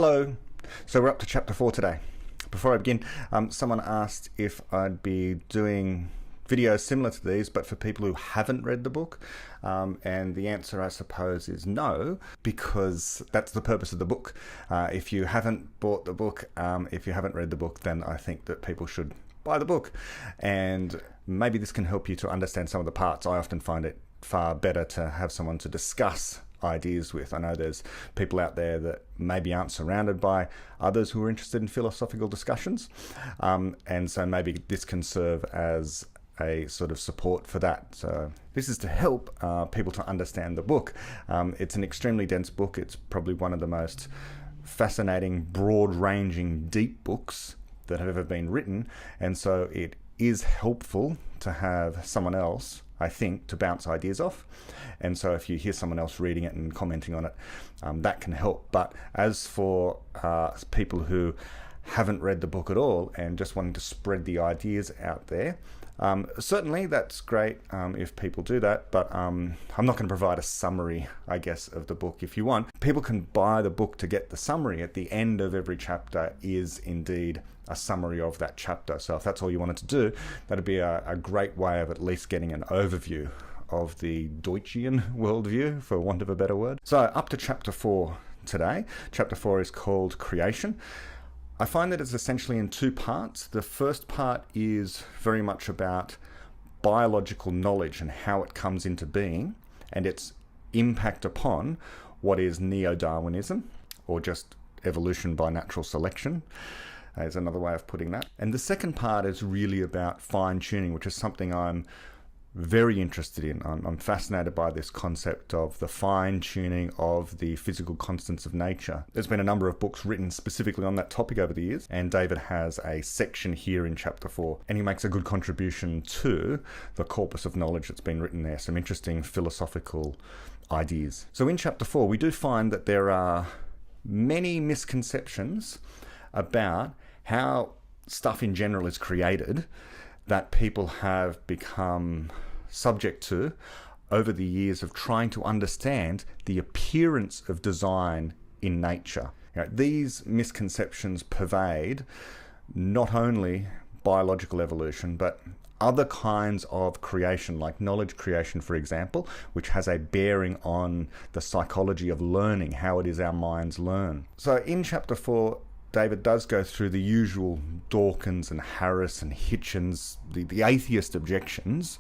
Hello. So we're up to chapter 4 today. Before I begin, someone asked if I'd be doing videos similar to these, but for people who haven't read the book. And the answer, I suppose, is no, because that's the purpose of the book. If you haven't bought the book, if you haven't read the book, then I think that people should buy the book. And maybe this can help you to understand some of the parts. I often find it far better to have someone to discuss ideas with. I know there's people out there that maybe aren't surrounded by others who are interested in philosophical discussions, and so maybe this can serve as a sort of support for that. So this is to help people to understand the book. It's an extremely dense book. It's probably one of the most fascinating, broad-ranging, deep books that have ever been written, and so it is helpful to have someone else, I think, to bounce ideas off. And so if you hear someone else reading it and commenting on it, that can help. But as for people who haven't read the book at all and just wanting to spread the ideas out there, certainly that's great if people do that, but I'm not going to provide a summary, I guess, of the book. If you want, people can buy the book to get the summary. At the end of every chapter is indeed a summary of that chapter. So if that's all you wanted to do, that'd be a great way of at least getting an overview of the Deutschian worldview, for want of a better word. So up to chapter 4 today. Chapter 4 is called Creation. I find that it's essentially in two parts. The first part is very much about biological knowledge and how it comes into being and its impact upon what is neo-Darwinism, or just evolution by natural selection, is another way of putting that. And the second part is really about fine-tuning, which is something I'm very interested in. I'm fascinated by this concept of the fine-tuning of the physical constants of nature. There's been a number of books written specifically on that topic over the years, and David has a section here in chapter 4, and he makes a good contribution to the corpus of knowledge that's been written there, some interesting philosophical ideas. So in chapter 4, we do find that there are many misconceptions about how stuff in general is created that people have become subject to over the years of trying to understand the appearance of design in nature. These misconceptions pervade not only biological evolution, but other kinds of creation, like knowledge creation, for example, which has a bearing on the psychology of learning, how it is our minds learn. So in chapter 4, David does go through the usual Dawkins and Harris and Hitchens, the atheist objections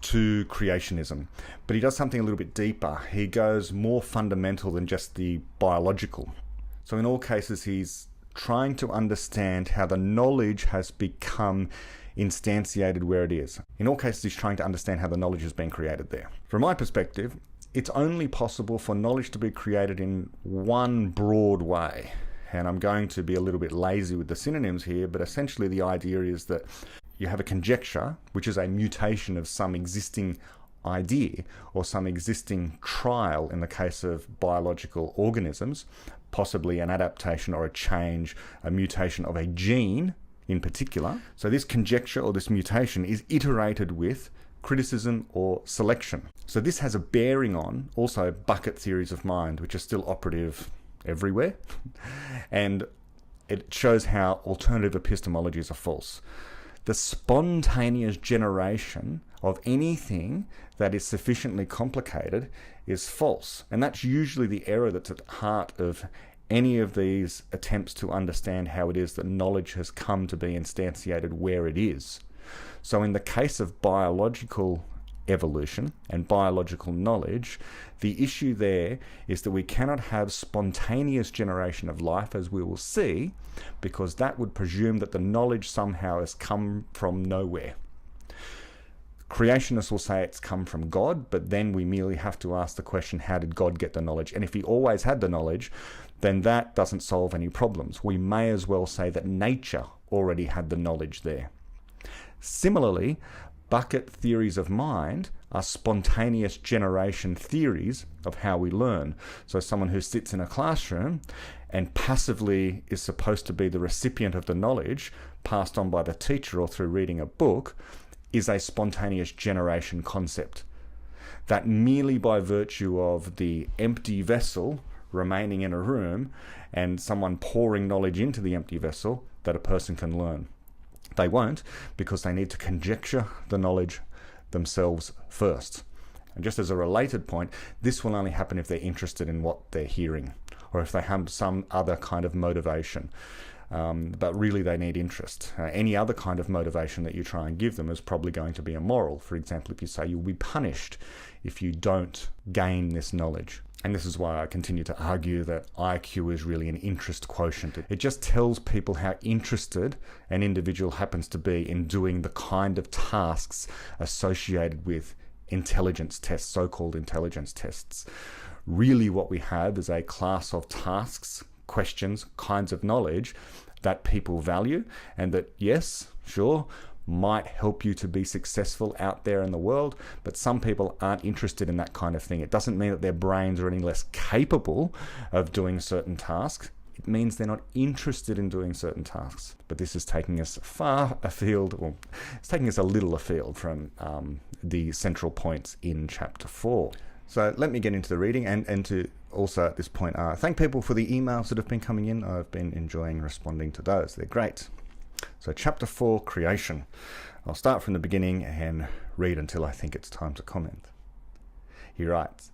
to creationism. But he does something a little bit deeper. He goes more fundamental than just the biological. So in all cases, he's trying to understand how the knowledge has become instantiated where it is. In all cases, he's trying to understand how the knowledge has been created there. From my perspective, it's only possible for knowledge to be created in one broad way. And I'm going to be a little bit lazy with the synonyms here, but essentially the idea is that you have a conjecture, which is a mutation of some existing idea or some existing trial in the case of biological organisms, possibly an adaptation or a change, a mutation of a gene in particular. So this conjecture or this mutation is iterated with criticism or selection. So this has a bearing on also bucket theories of mind, which are still operative everywhere, and it shows how alternative epistemologies are false. The spontaneous generation of anything that is sufficiently complicated is false, and that's usually the error that's at the heart of any of these attempts to understand how it is that knowledge has come to be instantiated where it is. So in the case of biological evolution and biological knowledge, the issue there is that we cannot have spontaneous generation of life, as we will see, because that would presume that the knowledge somehow has come from nowhere. Creationists will say it's come from God, but then we merely have to ask the question, how did God get the knowledge? And if he always had the knowledge, then that doesn't solve any problems. We may as well say that nature already had the knowledge there. Similarly, bucket theories of mind are spontaneous generation theories of how we learn. So someone who sits in a classroom and passively is supposed to be the recipient of the knowledge passed on by the teacher or through reading a book is a spontaneous generation concept. That merely by virtue of the empty vessel remaining in a room and someone pouring knowledge into the empty vessel that a person can learn. They won't, because they need to conjecture the knowledge themselves first. And just as a related point, this will only happen if they're interested in what they're hearing, or if they have some other kind of motivation. But really they need interest. Any other kind of motivation that you try and give them is probably going to be immoral. For example, if you say you'll be punished if you don't gain this knowledge. And this is why I continue to argue that IQ is really an interest quotient. It just tells people how interested an individual happens to be in doing the kind of tasks associated with intelligence tests, so-called intelligence tests. Really what we have is a class of tasks, questions, kinds of knowledge that people value, and that, yes, sure, might help you to be successful out there in the world, but some people aren't interested in that kind of thing. It doesn't mean that their brains are any less capable of doing certain tasks. It means they're not interested in doing certain tasks. But this is taking us far afield, well, it's taking us a little afield from the central points in chapter 4. So let me get into the reading and to also at this point thank people for the emails that have been coming in. I've been enjoying responding to those. They're great. So chapter 4, creation. I'll start from the beginning and read until I think it's time to comment. He writes,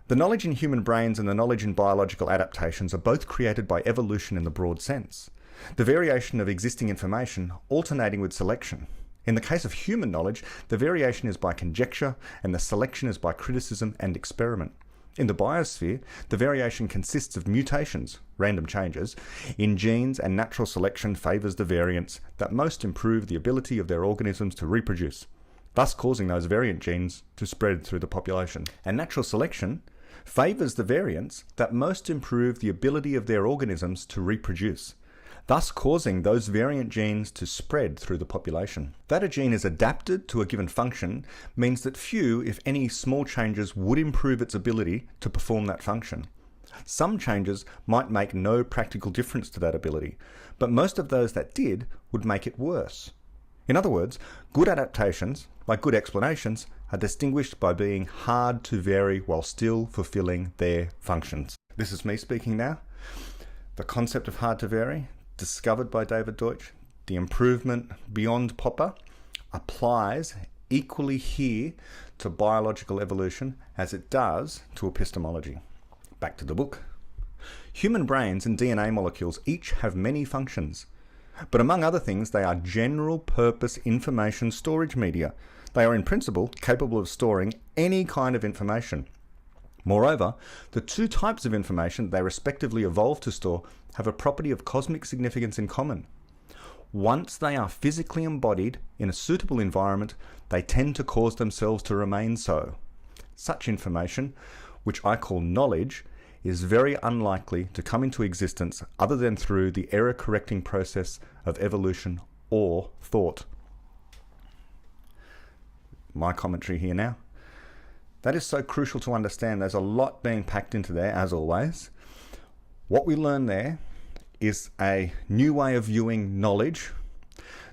"The knowledge in human brains and the knowledge in biological adaptations are both created by evolution in the broad sense, the variation of existing information alternating with selection. In the case of human knowledge, the variation is by conjecture and the selection is by criticism and experiment. In the biosphere, the variation consists of mutations, random changes, in genes, and natural selection favours the variants that most improve the ability of their organisms to reproduce, thus causing those variant genes to spread through the population. And natural selection favours the variants that most improve the ability of their organisms to reproduce, thus causing those variant genes to spread through the population. That a gene is adapted to a given function means that few, if any, small changes would improve its ability to perform that function. Some changes might make no practical difference to that ability, but most of those that did would make it worse. In other words, good adaptations, like good explanations, are distinguished by being hard to vary while still fulfilling their functions." This is me speaking now. The concept of hard to vary, discovered by David Deutsch, the improvement beyond Popper, applies equally here to biological evolution as it does to epistemology. Back to the book. Human brains and DNA molecules each have many functions, but among other things, they are general purpose information storage media. They are in principle capable of storing any kind of information. Moreover, the two types of information they respectively evolved to store have a property of cosmic significance in common. Once they are physically embodied in a suitable environment, they tend to cause themselves to remain so. Such information, which I call knowledge, is very unlikely to come into existence other than through the error-correcting process of evolution or thought. My commentary here now. That is so crucial to understand. There's a lot being packed into there, as always. What we learn there is a new way of viewing knowledge.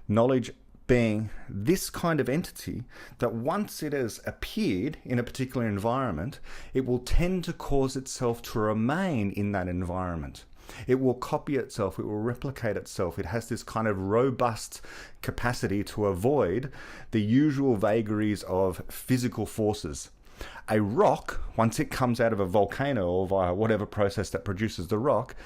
Knowledge being this kind of entity that once it has appeared in a particular environment, it will tend to cause itself to remain in that environment. It will copy itself, it will replicate itself. It has this kind of robust capacity to avoid the usual vagaries of physical forces. A rock, once it comes out of a volcano or via whatever process that produces the rock,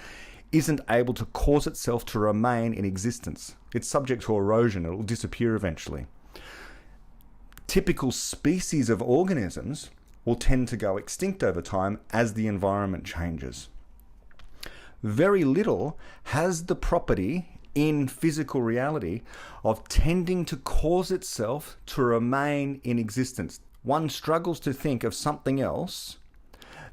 isn't able to cause itself to remain in existence. It's subject to erosion. It will disappear eventually. Typical species of organisms will tend to go extinct over time as the environment changes. Very little has the property in physical reality of tending to cause itself to remain in existence. One struggles to think of something else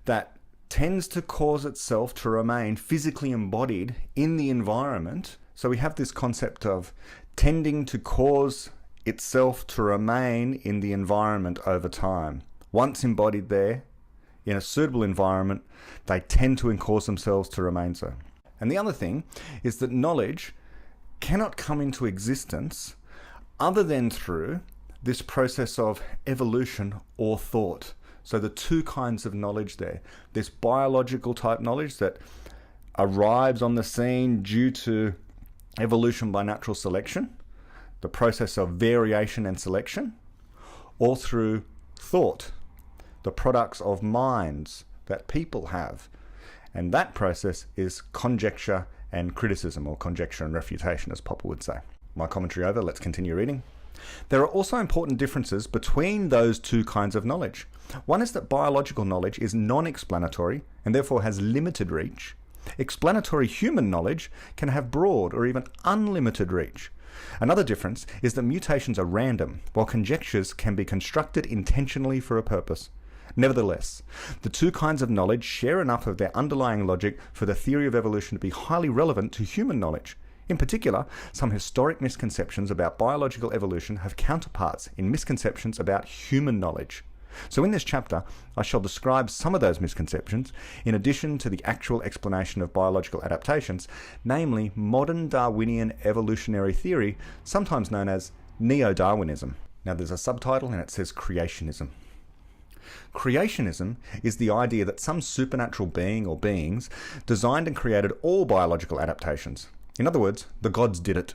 that tends to cause itself to remain physically embodied in the environment. So we have this concept of tending to cause itself to remain in the environment over time. Once embodied there, in a suitable environment, they tend to cause themselves to remain so. And the other thing is that knowledge cannot come into existence other than through this process of evolution or thought. So the two kinds of knowledge there, this biological type knowledge that arrives on the scene due to evolution by natural selection, the process of variation and selection, or through thought, the products of minds that people have. And that process is conjecture and criticism, or conjecture and refutation, as Popper would say. My commentary over, let's continue reading. There are also important differences between those two kinds of knowledge. One is that biological knowledge is non-explanatory and therefore has limited reach. Explanatory human knowledge can have broad or even unlimited reach. Another difference is that mutations are random, while conjectures can be constructed intentionally for a purpose. Nevertheless, the two kinds of knowledge share enough of their underlying logic for the theory of evolution to be highly relevant to human knowledge. In particular, some historic misconceptions about biological evolution have counterparts in misconceptions about human knowledge. So in this chapter, I shall describe some of those misconceptions in addition to the actual explanation of biological adaptations, namely modern Darwinian evolutionary theory, sometimes known as Neo-Darwinism. Now there's a subtitle and it says Creationism. Creationism is the idea that some supernatural being or beings designed and created all biological adaptations. In other words, the gods did it.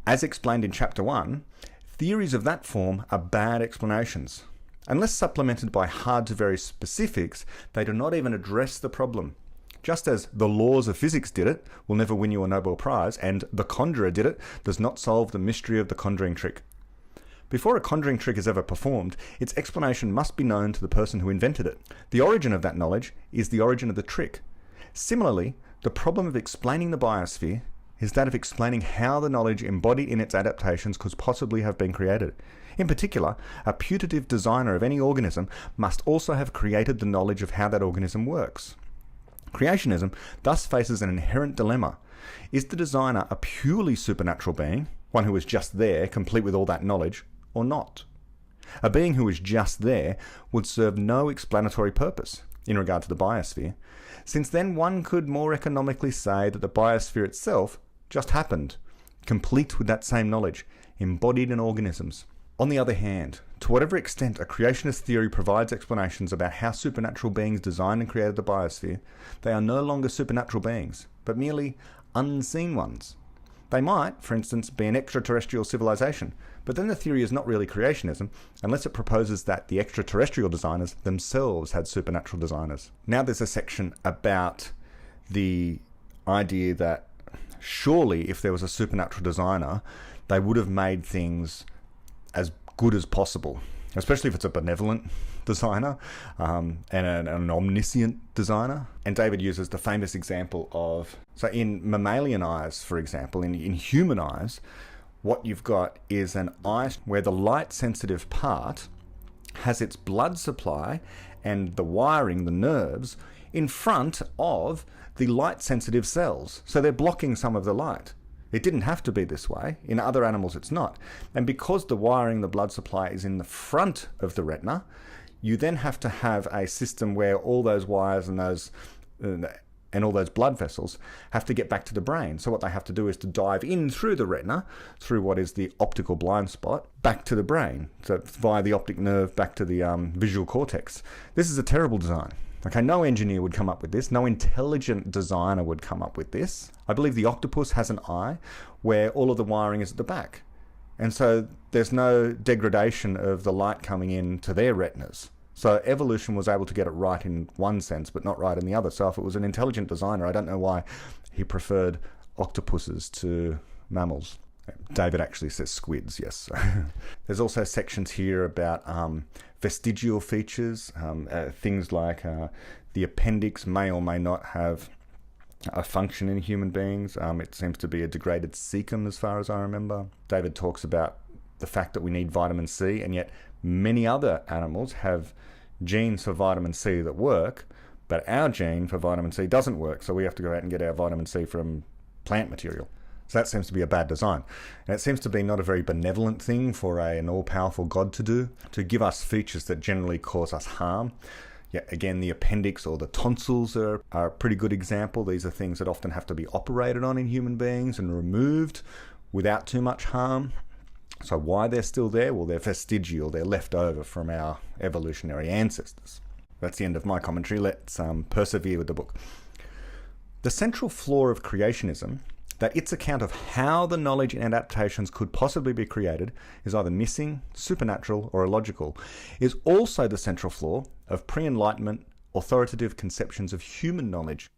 As explained in chapter 1, theories of that form are bad explanations. Unless supplemented by hard-to-vary specifics, they do not even address the problem. Just as the laws of physics did it will never win you a Nobel Prize, and the conjurer did it does not solve the mystery of the conjuring trick. Before a conjuring trick is ever performed, its explanation must be known to the person who invented it. The origin of that knowledge is the origin of the trick. Similarly, the problem of explaining the biosphere is that of explaining how the knowledge embodied in its adaptations could possibly have been created. In particular, a putative designer of any organism must also have created the knowledge of how that organism works. Creationism thus faces an inherent dilemma. Is the designer a purely supernatural being, one who is just there, complete with all that knowledge, or not? A being who is just there would serve no explanatory purpose in regard to the biosphere, since then one could more economically say that the biosphere itself just happened, complete with that same knowledge, embodied in organisms. On the other hand, to whatever extent a creationist theory provides explanations about how supernatural beings designed and created the biosphere, they are no longer supernatural beings, but merely unseen ones. They might, for instance, be an extraterrestrial civilization, but then the theory is not really creationism unless it proposes that the extraterrestrial designers themselves had supernatural designers. Now there's a section about the idea that surely if there was a supernatural designer, they would have made things as good as possible, especially if it's a benevolent designer and an omniscient designer. And David uses the famous example of, so in mammalian eyes, for example, in human eyes, what you've got is an eye where the light-sensitive part has its blood supply and the wiring, the nerves, in front of the light-sensitive cells. So they're blocking some of the light. It didn't have to be this way. In other animals, it's not. And because the wiring, the blood supply is in the front of the retina, you then have to have a system where all those wires and all those blood vessels have to get back to the brain. So what they have to do is to dive in through the retina, through what is the optical blind spot, back to the brain. So via the optic nerve back to the visual cortex. This is a terrible design. Okay, no engineer would come up with this. No intelligent designer would come up with this. I believe the octopus has an eye where all of the wiring is at the back. And so there's no degradation of the light coming in to their retinas. So evolution was able to get it right in one sense, but not right in the other. So if it was an intelligent designer, I don't know why he preferred octopuses to mammals. David actually says squids, yes. There's also sections here about vestigial features, things like the appendix may or may not have a function in human beings. It seems to be a degraded cecum as far as I remember. David talks about the fact that we need vitamin C, and yet many other animals have genes for vitamin C that work, but our gene for vitamin C doesn't work, so we have to go out and get our vitamin C from plant material. So that seems to be a bad design. And it seems to be not a very benevolent thing for an all-powerful God to do, to give us features that generally cause us harm. Yeah, again, the appendix or the tonsils are a pretty good example. These are things that often have to be operated on in human beings and removed without too much harm. So why they're still there? Well, they're vestigial, they're left over from our evolutionary ancestors. That's the end of my commentary. Let's persevere with the book. The central flaw of creationism, that its account of how the knowledge and adaptations could possibly be created is either missing, supernatural, or illogical, is also the central flaw of pre-Enlightenment authoritative conceptions of human knowledge.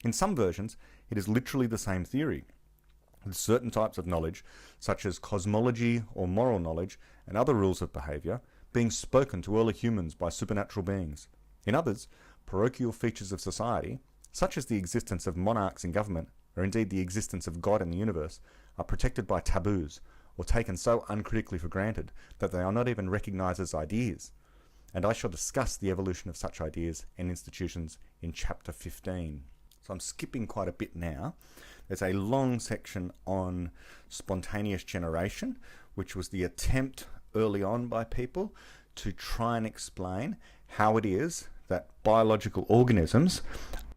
In some versions, it is literally the same theory, with certain types of knowledge, such as cosmology or moral knowledge and other rules of behaviour, being spoken to early humans by supernatural beings. In others, parochial features of society, such as the existence of monarchs in government, or indeed the existence of God in the universe, are protected by taboos, or taken so uncritically for granted that they are not even recognised as ideas. And I shall discuss the evolution of such ideas and institutions in chapter 15. So I'm skipping quite a bit now. There's a long section on spontaneous generation, which was the attempt early on by people to try and explain how it is that biological organisms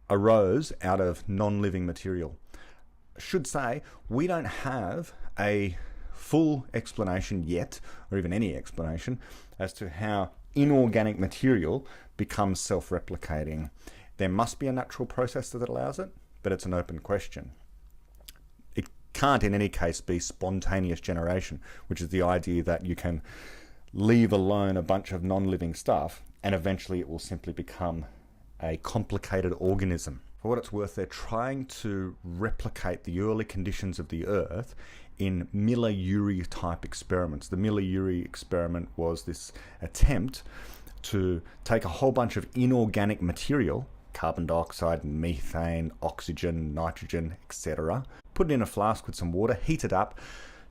arose out of non-living material. I should say, we don't have a full explanation yet, or even any explanation, as to how inorganic material becomes self-replicating. There must be a natural process that allows it, but it's an open question. It can't in any case be spontaneous generation, which is the idea that you can leave alone a bunch of non-living stuff and eventually it will simply become a complicated organism. For what it's worth, they're trying to replicate the early conditions of the Earth in Miller-Urey type experiments. The Miller-Urey experiment was this attempt to take a whole bunch of inorganic material, carbon dioxide, methane, oxygen, nitrogen, etc., put it in a flask with some water, heat it up,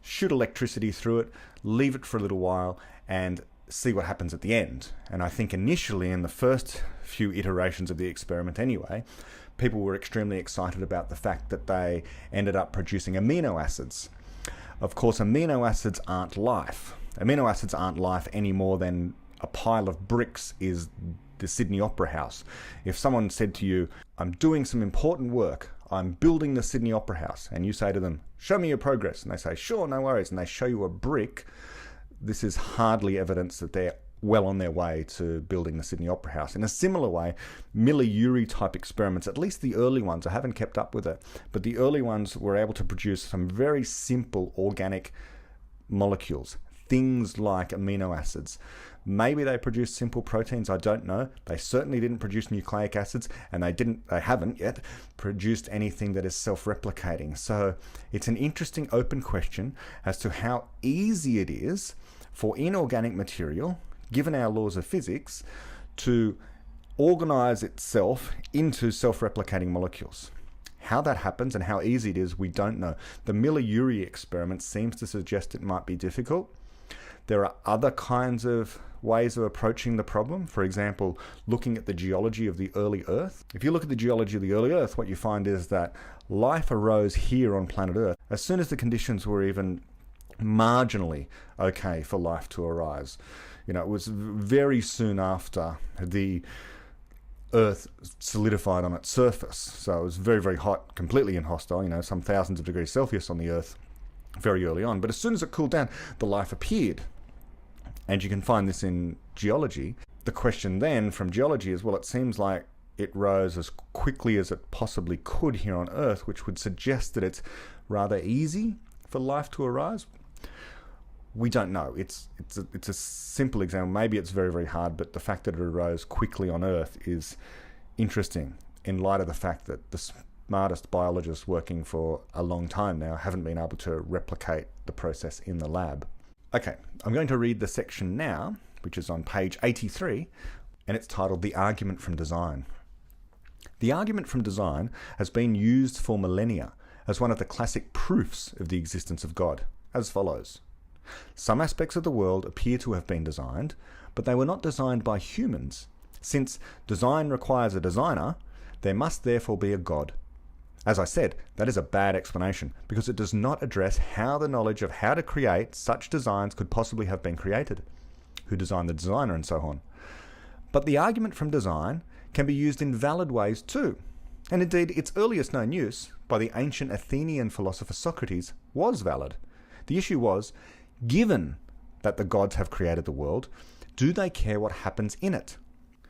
shoot electricity through it, leave it for a little while, and see what happens at the end. And I think initially, in the first few iterations of the experiment anyway, people were extremely excited about the fact that they ended up producing amino acids. Of course, amino acids aren't life. Amino acids aren't life any more than a pile of bricks is the Sydney Opera House. If someone said to you, I'm doing some important work, I'm building the Sydney Opera House, and you say to them, show me your progress, and they say, sure, no worries, and they show you a brick, this is hardly evidence that they're well on their way to building the Sydney Opera House. In a similar way, Miller-Urey type experiments, at least the early ones, I haven't kept up with it, but the early ones were able to produce some very simple organic molecules, things like amino acids. Maybe they produced simple proteins, I don't know. They certainly didn't produce nucleic acids, and they haven't yet produced anything that is self-replicating. So it's an interesting open question as to how easy it is for inorganic material, given our laws of physics, to organize itself into self-replicating molecules. How that happens and how easy it is, we don't know. The Miller-Urey experiment seems to suggest it might be difficult. There are other kinds of ways of approaching the problem. For example, looking at the geology of the early Earth. If you look at the geology of the early Earth, what you find is that life arose here on planet Earth as soon as the conditions were even marginally okay for life to arise. You know, it was very soon after the Earth solidified on its surface. So it was very, very hot, completely inhostile, you know, some thousands of degrees Celsius on the Earth very early on. But as soon as it cooled down, the life appeared. And you can find this in geology. The question then from geology is, well, it seems like it rose as quickly as it possibly could here on Earth, which would suggest that it's rather easy for life to arise. We don't know. It's a simple example. Maybe it's very, very hard, but the fact that it arose quickly on Earth is interesting in light of the fact that the smartest biologists working for a long time now haven't been able to replicate the process in the lab. Okay, I'm going to read the section now, which is on page 83, and it's titled The Argument from Design. The argument from design has been used for millennia as one of the classic proofs of the existence of God, as follows. Some aspects of the world appear to have been designed, but they were not designed by humans. Since design requires a designer, there must therefore be a God. As I said, that is a bad explanation because it does not address how the knowledge of how to create such designs could possibly have been created, who designed the designer and so on. But the argument from design can be used in valid ways too, and indeed its earliest known use by the ancient Athenian philosopher Socrates was valid. The issue was, Given that the gods have created the world, do they care what happens in it?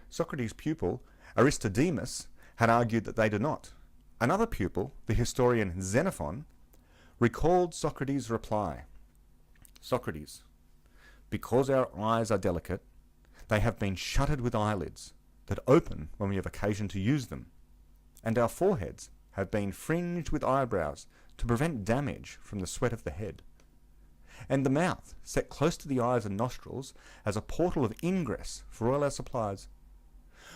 Socrates' pupil, Aristodemus, had argued that they do not. Another pupil, the historian Xenophon, recalled Socrates' reply. Socrates, because our eyes are delicate, they have been shuttered with eyelids that open when we have occasion to use them, and our foreheads have been fringed with eyebrows to prevent damage from the sweat of the head, and the mouth set close to the eyes and nostrils as a portal of ingress for all our supplies.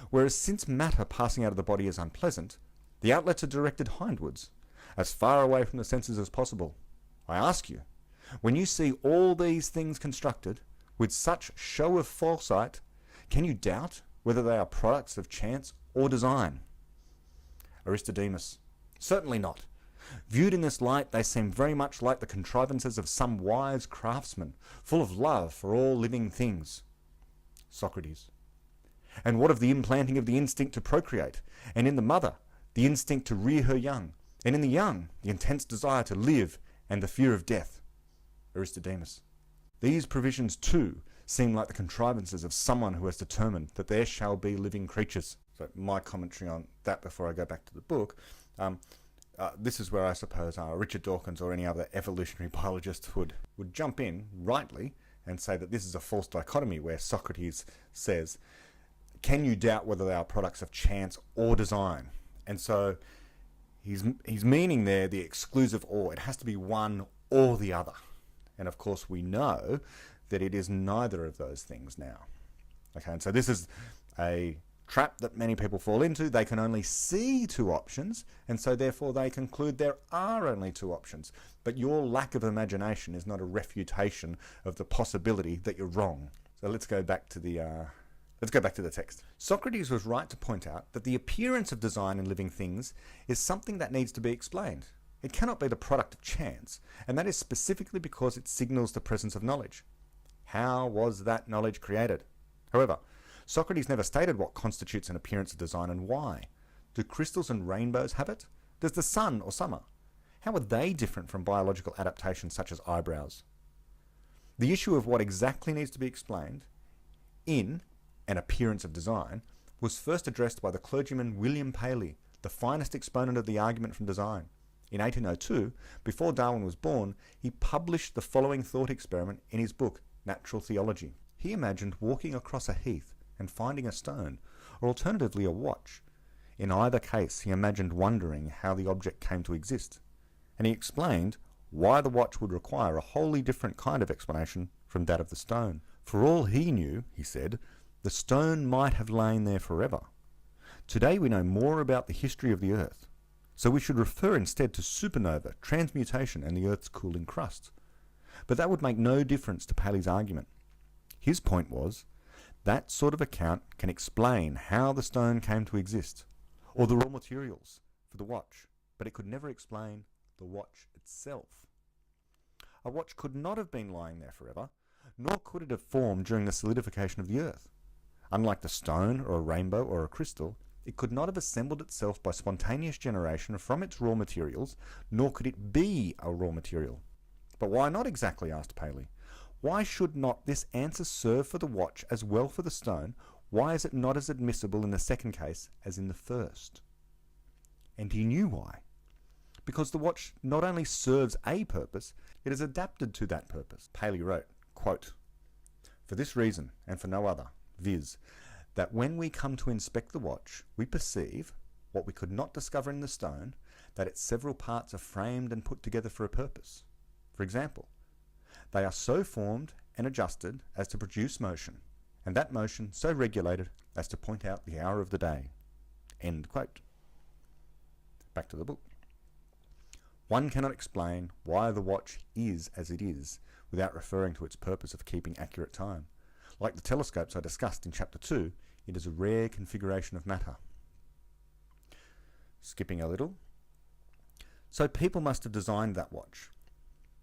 Whereas since matter passing out of the body is unpleasant, the outlets are directed hindwards, as far away from the senses as possible. I ask you, when you see all these things constructed, with such show of foresight, can you doubt whether they are products of chance or design? Aristodemus, certainly not. Viewed in this light, they seem very much like the contrivances of some wise craftsman, full of love for all living things. Socrates, and what of the implanting of the instinct to procreate, and in the mother, the instinct to rear her young, and in the young, the intense desire to live and the fear of death? Aristodemus, these provisions too seem like the contrivances of someone who has determined that there shall be living creatures. So my commentary on that before I go back to the book, this is where I suppose Richard Dawkins or any other evolutionary biologist would jump in, rightly, and say that this is a false dichotomy where Socrates says, can you doubt whether they are products of chance or design? And so he's meaning there the exclusive or. It has to be one or the other. And of course we know that it is neither of those things now. Okay, and so this is a trap that many people fall into. They can only see two options, and so therefore they conclude there are only two options. But your lack of imagination is not a refutation of the possibility that you're wrong. So let's go back to the text. Socrates was right to point out that the appearance of design in living things is something that needs to be explained. It cannot be the product of chance, and that is specifically because it signals the presence of knowledge. How was that knowledge created? However, Socrates never stated what constitutes an appearance of design and why. Do crystals and rainbows have it? Does the sun or summer? How are they different from biological adaptations such as eyebrows? The issue of what exactly needs to be explained in an appearance of design was first addressed by the clergyman William Paley, the finest exponent of the argument from design. In 1802, before Darwin was born, he published the following thought experiment in his book, Natural Theology. He imagined walking across a heath and finding a stone, or alternatively a watch. In either case, he imagined wondering how the object came to exist. And he explained why the watch would require a wholly different kind of explanation from that of the stone. For all he knew, he said, the stone might have lain there forever. Today we know more about the history of the Earth, so we should refer instead to supernova, transmutation, and the Earth's cooling crust. But that would make no difference to Paley's argument. His point was, that sort of account can explain how the stone came to exist, or the raw materials for the watch, but it could never explain the watch itself. A watch could not have been lying there forever, nor could it have formed during the solidification of the Earth. Unlike the stone or a rainbow or a crystal, it could not have assembled itself by spontaneous generation from its raw materials, nor could it be a raw material. But why not exactly, asked Paley. Why should not this answer serve for the watch as well for the stone? Why is it not as admissible in the second case as in the first? And he knew why. Because the watch not only serves a purpose, it is adapted to that purpose. Paley wrote, quote, "For this reason, and for no other, viz., that when we come to inspect the watch, we perceive, what we could not discover in the stone, that its several parts are framed and put together for a purpose. For example, they are so formed and adjusted as to produce motion, and that motion so regulated as to point out the hour of the day." End quote. Back to the book. One cannot explain why the watch is as it is without referring to its purpose of keeping accurate time. Like the telescopes I discussed in Chapter 2, it is a rare configuration of matter. Skipping a little. So people must have designed that watch.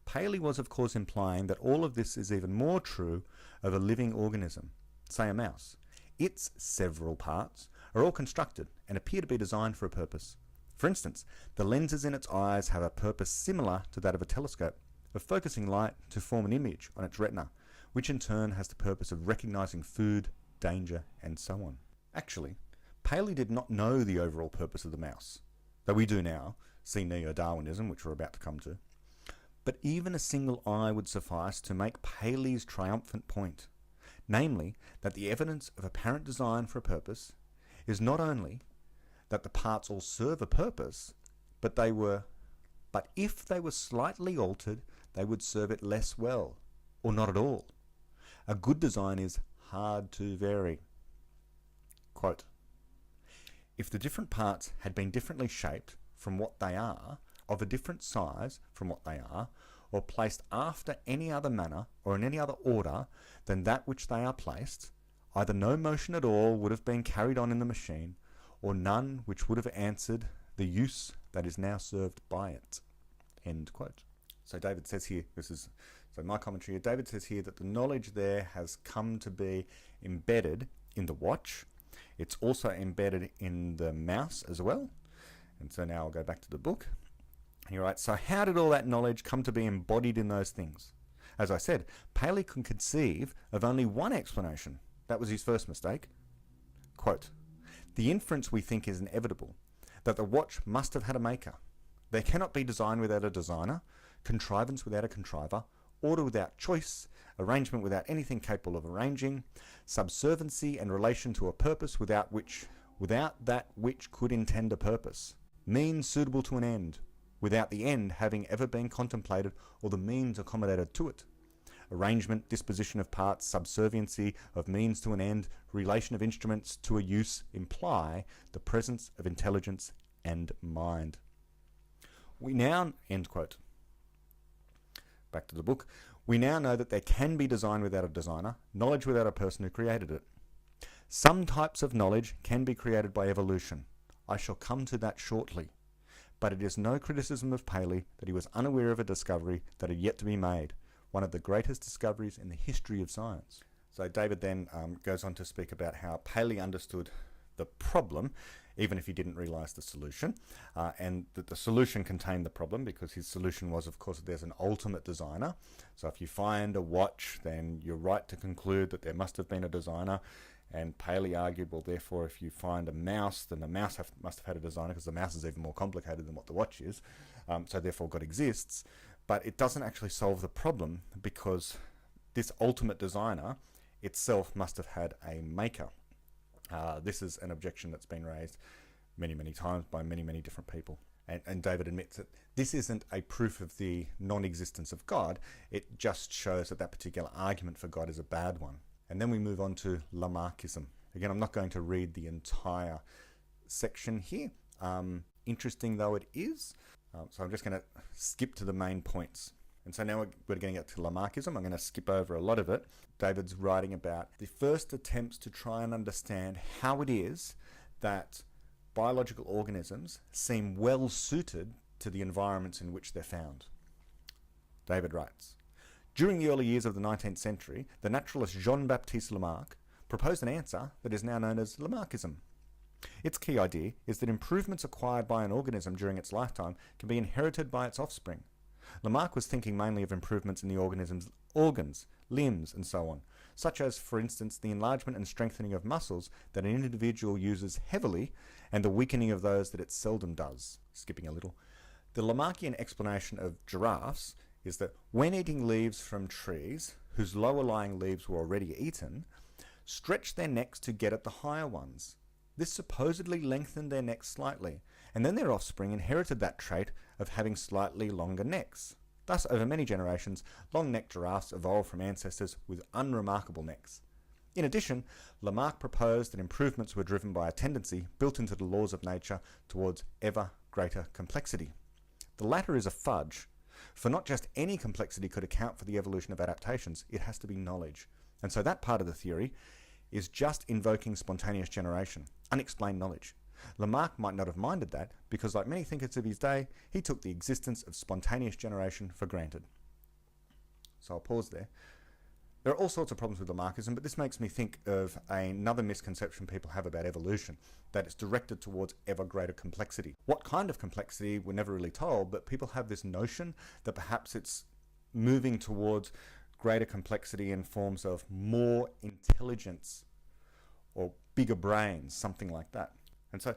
Paley was of course implying that all of this is even more true of a living organism, say a mouse. Its several parts are all constructed and appear to be designed for a purpose. For instance, the lenses in its eyes have a purpose similar to that of a telescope. of focusing light to form an image on its retina, which in turn has the purpose of recognizing food, danger, and so on. Actually, Paley did not know the overall purpose of the mouse, though we do now, see Neo-Darwinism, which we're about to come to. But even a single eye would suffice to make Paley's triumphant point, namely that the evidence of apparent design for a purpose is not only that the parts all serve a purpose, but if they were slightly altered, they would serve it less well, or not at all. A good design is hard to vary. Quote, if the different parts had been differently shaped from what they are, of a different size from what they are, or placed after any other manner or in any other order than that which they are placed, either no motion at all would have been carried on in the machine, or none which would have answered the use that is now served by it. End quote. So David says here, my commentary here, David says here that the knowledge there has come to be embedded in the watch. It's also embedded in the mouse as well. And so now I'll go back to the book. And he writes, so how did all that knowledge come to be embodied in those things? As I said, Paley could conceive of only one explanation. That was his first mistake. Quote, the inference we think is inevitable, that the watch must have had a maker. There cannot be design without a designer, contrivance without a contriver, order without choice, arrangement without anything capable of arranging, subserviency and relation to a purpose without that which could intend a purpose, means suitable to an end, without the end having ever been contemplated or the means accommodated to it. Arrangement, disposition of parts, subserviency of means to an end, relation of instruments to a use imply the presence of intelligence and mind. We now, end quote. Back to the book. We now know that there can be design without a designer, knowledge without a person who created it. Some types of knowledge can be created by evolution. I shall come to that shortly. But it is no criticism of Paley that he was unaware of a discovery that had yet to be made, one of the greatest discoveries in the history of science. So David then goes on to speak about how Paley understood the problem, even if he didn't realise the solution, and that the solution contained the problem, because his solution was, of course, that there's an ultimate designer. So if you find a watch, then you're right to conclude that there must have been a designer. And Paley argued, well, therefore, if you find a mouse, then the mouse must have had a designer, because the mouse is even more complicated than what the watch is. So therefore, God exists. But it doesn't actually solve the problem, because this ultimate designer itself must have had a maker. This is an objection that's been raised many, many times by many, many different people. And David admits that this isn't a proof of the non-existence of God. It just shows that that particular argument for God is a bad one. And then we move on to Lamarckism. Again, I'm not going to read the entire section here, interesting though it is. So I'm just going to skip to the main points. And so now we're going to get to Lamarckism. I'm going to skip over a lot of it. David's writing about the first attempts to try and understand how it is that biological organisms seem well suited to the environments in which they're found. David writes, during the early years of the 19th century, the naturalist Jean-Baptiste Lamarck proposed an answer that is now known as Lamarckism. Its key idea is that improvements acquired by an organism during its lifetime can be inherited by its offspring. Lamarck was thinking mainly of improvements in the organism's organs, limbs, and so on, such as, for instance, the enlargement and strengthening of muscles that an individual uses heavily and the weakening of those that it seldom does. Skipping a little. The Lamarckian explanation of giraffes is that when eating leaves from trees whose lower lying leaves were already eaten, stretched their necks to get at the higher ones. This supposedly lengthened their necks slightly, and then their offspring inherited that trait of having slightly longer necks. Thus, over many generations, long-necked giraffes evolved from ancestors with unremarkable necks. In addition, Lamarck proposed that improvements were driven by a tendency built into the laws of nature towards ever greater complexity. The latter is a fudge, for not just any complexity could account for the evolution of adaptations, it has to be knowledge. And so that part of the theory is just invoking spontaneous generation, unexplained knowledge. Lamarck might not have minded that, because like many thinkers of his day, he took the existence of spontaneous generation for granted. So I'll pause there. There are all sorts of problems with Lamarckism, but this makes me think of another misconception people have about evolution, that it's directed towards ever greater complexity. What kind of complexity, we're never really told, but people have this notion that perhaps it's moving towards greater complexity in forms of more intelligence or bigger brains, something like that. And so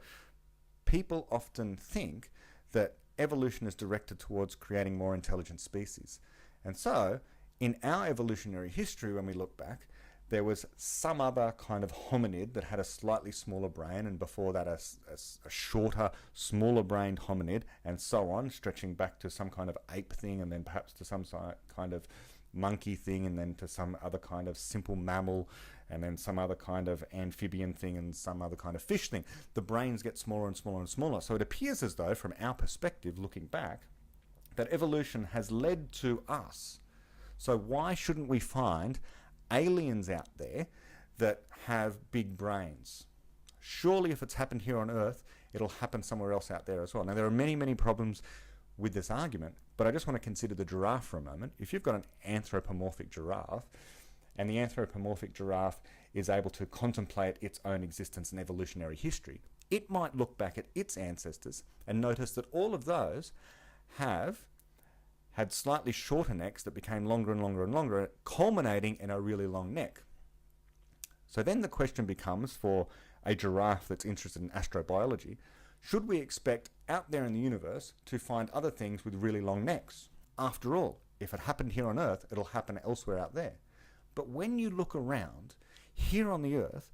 people often think that evolution is directed towards creating more intelligent species. And so in our evolutionary history, when we look back, there was some other kind of hominid that had a slightly smaller brain, and before that a shorter, smaller brained hominid, and so on, stretching back to some kind of ape thing, and then perhaps to some kind of monkey thing, and then to some other kind of simple mammal, and then some other kind of amphibian thing, and some other kind of fish thing. The brains get smaller and smaller and smaller. So it appears as though, from our perspective, looking back, that evolution has led to us. So why shouldn't we find aliens out there that have big brains? Surely if it's happened here on Earth, it'll happen somewhere else out there as well. Now, there are many, many problems with this argument, but I just want to consider the giraffe for a moment. If you've got an anthropomorphic giraffe, and the anthropomorphic giraffe is able to contemplate its own existence and evolutionary history, it might look back at its ancestors and notice that all of those have had slightly shorter necks that became longer and longer and longer, culminating in a really long neck. So then the question becomes, for a giraffe that's interested in astrobiology, should we expect out there in the universe to find other things with really long necks? After all, if it happened here on Earth, it'll happen elsewhere out there. But when you look around here on the Earth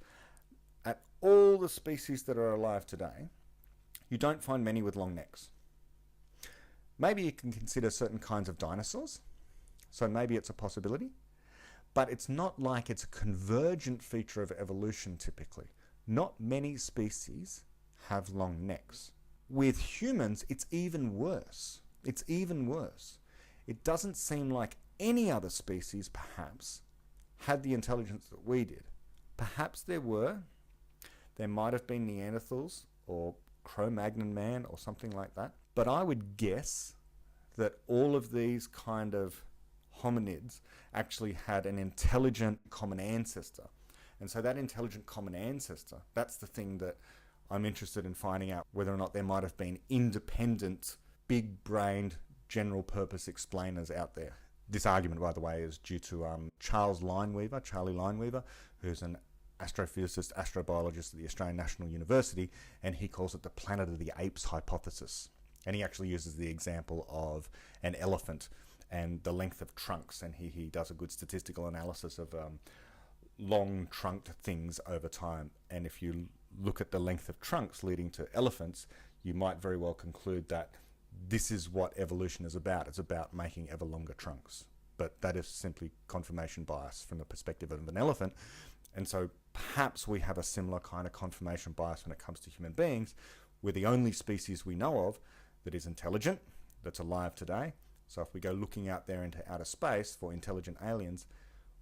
at all the species that are alive today, you don't find many with long necks. Maybe you can consider certain kinds of dinosaurs, so maybe it's a possibility, but it's not like it's a convergent feature of evolution typically. Not many species have long necks. With humans, it's even worse. It's even worse. It doesn't seem like any other species, perhaps, had the intelligence that we did. Perhaps there might have been Neanderthals or Cro-Magnon man or something like that. But I would guess that all of these kind of hominids actually had an intelligent common ancestor. And so that intelligent common ancestor, that's the thing that I'm interested in finding out, whether or not there might have been independent, big-brained, general-purpose explainers out there. This argument, by the way, is due to Charlie Lineweaver, who's an astrophysicist, astrobiologist at the Australian National University, and he calls it the Planet of the Apes hypothesis. And he actually uses the example of an elephant and the length of trunks, and he does a good statistical analysis of long trunked things over time. And if you look at the length of trunks leading to elephants, you might very well conclude that this is what evolution is about. It's about making ever longer trunks. But that is simply confirmation bias from the perspective of an elephant. And so perhaps we have a similar kind of confirmation bias when it comes to human beings. We're the only species we know of that is intelligent, that's alive today. So if we go looking out there into outer space for intelligent aliens,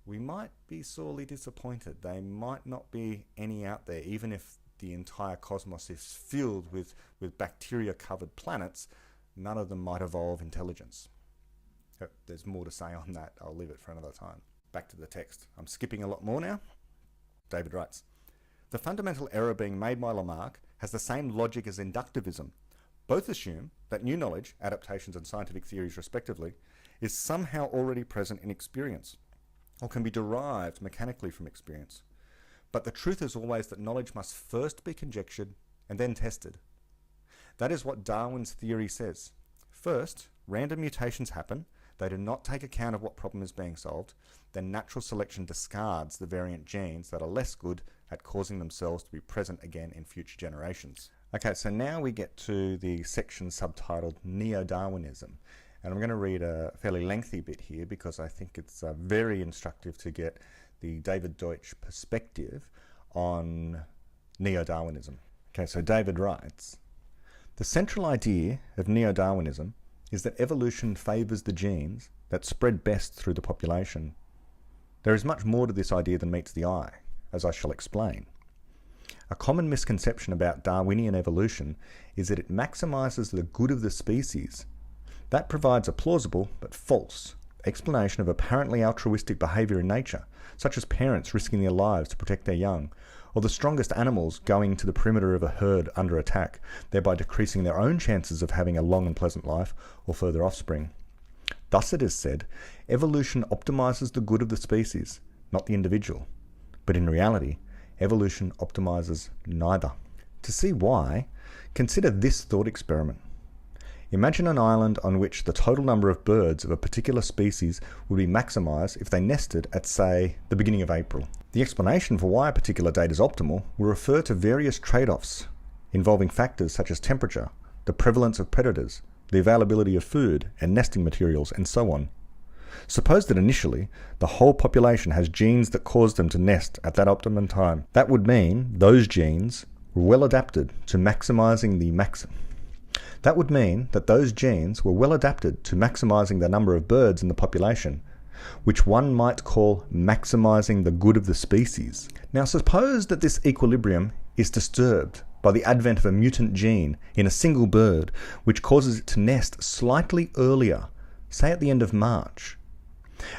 we might be sorely disappointed. They might not be any out there, even if the entire cosmos is filled with bacteria-covered planets. None of them might evolve intelligence. There's more to say on that. I'll leave it for another time. Back to the text. I'm skipping a lot more now. David writes, "The fundamental error being made by Lamarck has the same logic as inductivism. Both assume that new knowledge, adaptations and scientific theories respectively, is somehow already present in experience, or can be derived mechanically from experience. But the truth is always that knowledge must first be conjectured and then tested. That is what Darwin's theory says. First, random mutations happen. They do not take account of what problem is being solved. Then natural selection discards the variant genes that are less good at causing themselves to be present again in future generations." Okay, so now we get to the section subtitled Neo-Darwinism. And I'm going to read a fairly lengthy bit here because I think it's very instructive to get the David Deutsch perspective on Neo-Darwinism. Okay, so David writes, "The central idea of Neo-Darwinism is that evolution favours the genes that spread best through the population. There is much more to this idea than meets the eye, as I shall explain. A common misconception about Darwinian evolution is that it maximizes the good of the species. That provides a plausible, but false, explanation of apparently altruistic behavior in nature, such as parents risking their lives to protect their young, or the strongest animals going to the perimeter of a herd under attack, thereby decreasing their own chances of having a long and pleasant life or further offspring. Thus it is said, evolution optimizes the good of the species, not the individual. But in reality, evolution optimizes neither. To see why, consider this thought experiment. Imagine an island on which the total number of birds of a particular species would be maximized if they nested at, say, the beginning of April. The explanation for why a particular date is optimal will refer to various trade-offs involving factors such as temperature, the prevalence of predators, the availability of food and nesting materials, and so on. Suppose that initially, the whole population has genes that cause them to nest at that optimum time. That would mean those genes were well adapted to maximizing the number of birds in the population, which one might call maximizing the good of the species. Now suppose that this equilibrium is disturbed by the advent of a mutant gene in a single bird, which causes it to nest slightly earlier, say at the end of March.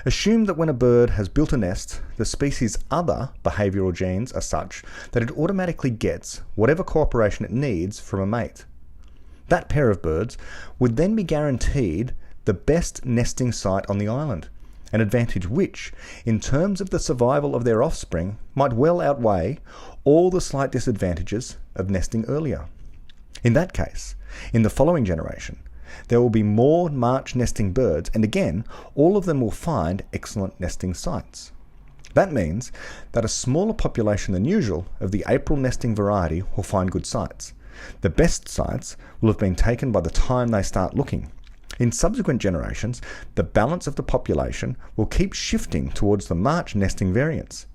Assume that when a bird has built a nest, the species' other behavioral genes are such that it automatically gets whatever cooperation it needs from a mate. That pair of birds would then be guaranteed the best nesting site on the island, an advantage which, in terms of the survival of their offspring, might well outweigh all the slight disadvantages of nesting earlier. In that case, in the following generation, there will be more March nesting birds, and again, all of them will find excellent nesting sites. That means that a smaller population than usual of the April nesting variety will find good sites. The best sites will have been taken by the time they start looking. In subsequent generations, the balance of the population will keep shifting towards the March nesting variants.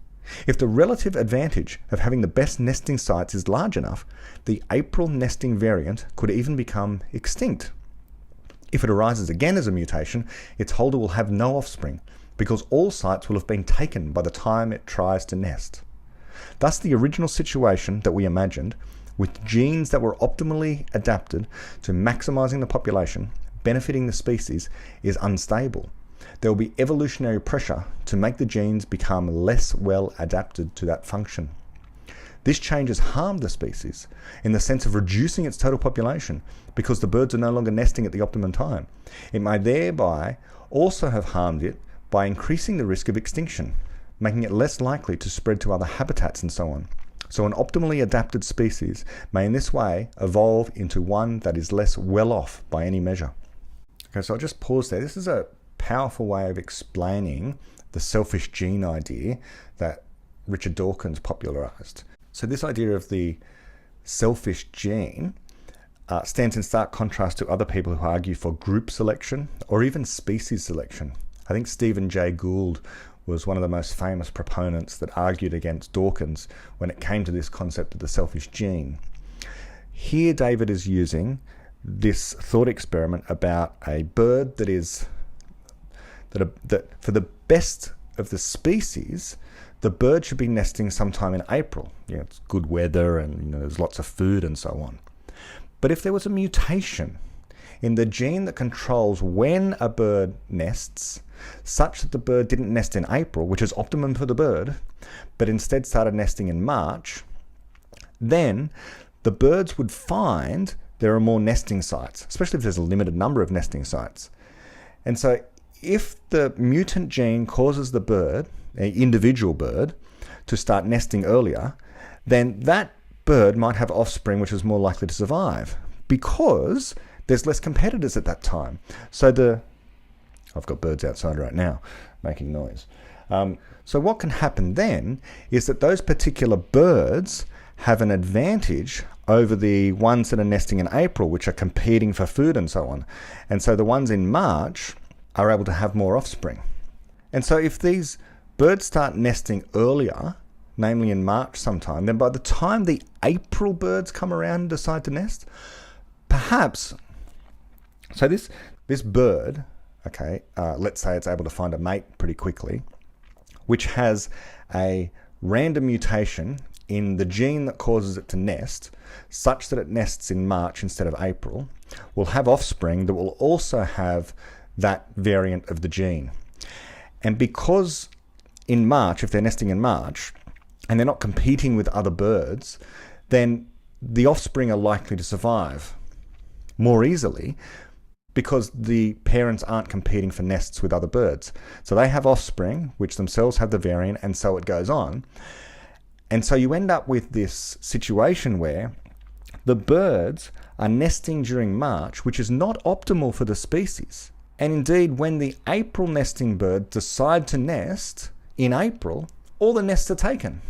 If the relative advantage of having the best nesting sites is large enough, the April nesting variant could even become extinct. If it arises again as a mutation, its holder will have no offspring, because all sites will have been taken by the time it tries to nest. Thus the original situation that we imagined, with genes that were optimally adapted to maximizing the population, benefiting the species, is unstable. There will be evolutionary pressure to make the genes become less well adapted to that function. This change has harmed the species in the sense of reducing its total population because the birds are no longer nesting at the optimum time. It may thereby also have harmed it by increasing the risk of extinction, making it less likely to spread to other habitats and so on. So an optimally adapted species may in this way evolve into one that is less well off by any measure. Okay, so I'll just pause there. This is a powerful way of explaining the selfish gene idea that Richard Dawkins popularized. So this idea of the selfish gene stands in stark contrast to other people who argue for group selection or even species selection. I think Stephen Jay Gould was one of the most famous proponents that argued against Dawkins when it came to this concept of the selfish gene. Here David is using this thought experiment about a bird that for the best of the species, the bird should be nesting sometime in April. It's good weather and there's lots of food and so on. But if there was a mutation in the gene that controls when a bird nests, such that the bird didn't nest in April, which is optimum for the bird, but instead started nesting in March, then the birds would find there are more nesting sites, especially if there's a limited number of nesting sites. And so if the mutant gene causes the bird, an individual bird, to start nesting earlier, then that bird might have offspring which is more likely to survive because there's less competitors at that time. So I've got birds outside right now making noise. So what can happen then is that those particular birds have an advantage over the ones that are nesting in April, which are competing for food and so on. And so the ones in March are able to have more offspring. And so if these birds start nesting earlier, namely in March sometime, then by the time the April birds come around and decide to nest, perhaps, so this bird, okay, let's say it's able to find a mate pretty quickly, which has a random mutation in the gene that causes it to nest, such that it nests in March instead of April, will have offspring that will also have that variant of the gene. And because in March, if they're nesting in March, and they're not competing with other birds, then the offspring are likely to survive more easily because the parents aren't competing for nests with other birds. So they have offspring, which themselves have the variant, and so it goes on. And so you end up with this situation where the birds are nesting during March, which is not optimal for the species. And indeed, when the April nesting birds decide to nest in April, all the nests are taken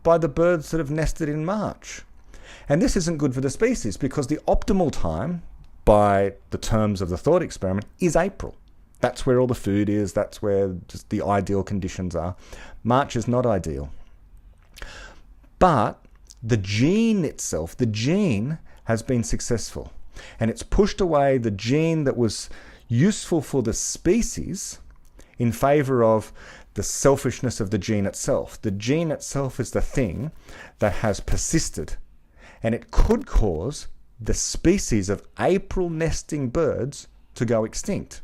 by the birds that have nested in March. And this isn't good for the species because the optimal time, by the terms of the thought experiment, is April. That's where all the food is. That's where just the ideal conditions are. March is not ideal. But the gene itself, the gene has been successful. And it's pushed away the gene that was useful for the species in favor of the selfishness of the gene itself. The gene itself is the thing that has persisted. And it could cause the species of April nesting birds to go extinct.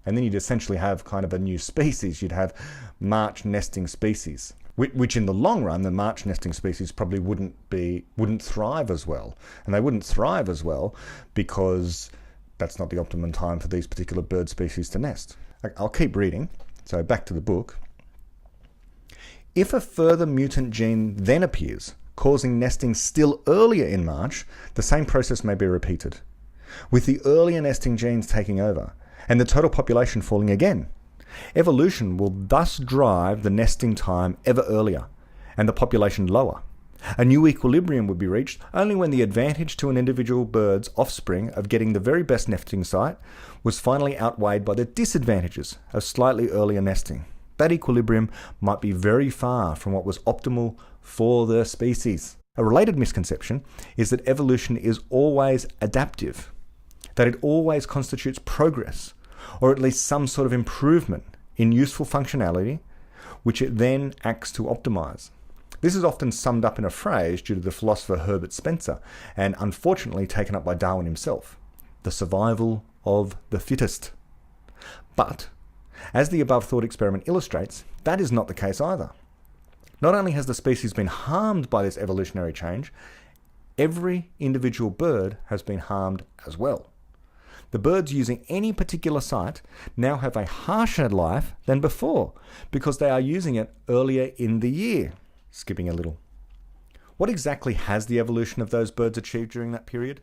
And then you'd essentially have kind of a new species. You'd have March nesting species, which in the long run, the March nesting species probably wouldn't thrive as well. And they wouldn't thrive as well because that's not the optimum time for these particular bird species to nest. I'll keep reading. So back to the book. If a further mutant gene then appears, causing nesting still earlier in March, the same process may be repeated, with the earlier nesting genes taking over and the total population falling again. Evolution will thus drive the nesting time ever earlier and the population lower. A new equilibrium would be reached only when the advantage to an individual bird's offspring of getting the very best nesting site was finally outweighed by the disadvantages of slightly earlier nesting. That equilibrium might be very far from what was optimal for the species. A related misconception is that evolution is always adaptive, that it always constitutes progress, or at least some sort of improvement in useful functionality, which it then acts to optimize. This is often summed up in a phrase due to the philosopher Herbert Spencer, and unfortunately taken up by Darwin himself: the survival of the fittest. But, as the above thought experiment illustrates, that is not the case either. Not only has the species been harmed by this evolutionary change, every individual bird has been harmed as well. The birds using any particular site now have a harsher life than before because they are using it earlier in the year. Skipping a little. What exactly has the evolution of those birds achieved during that period?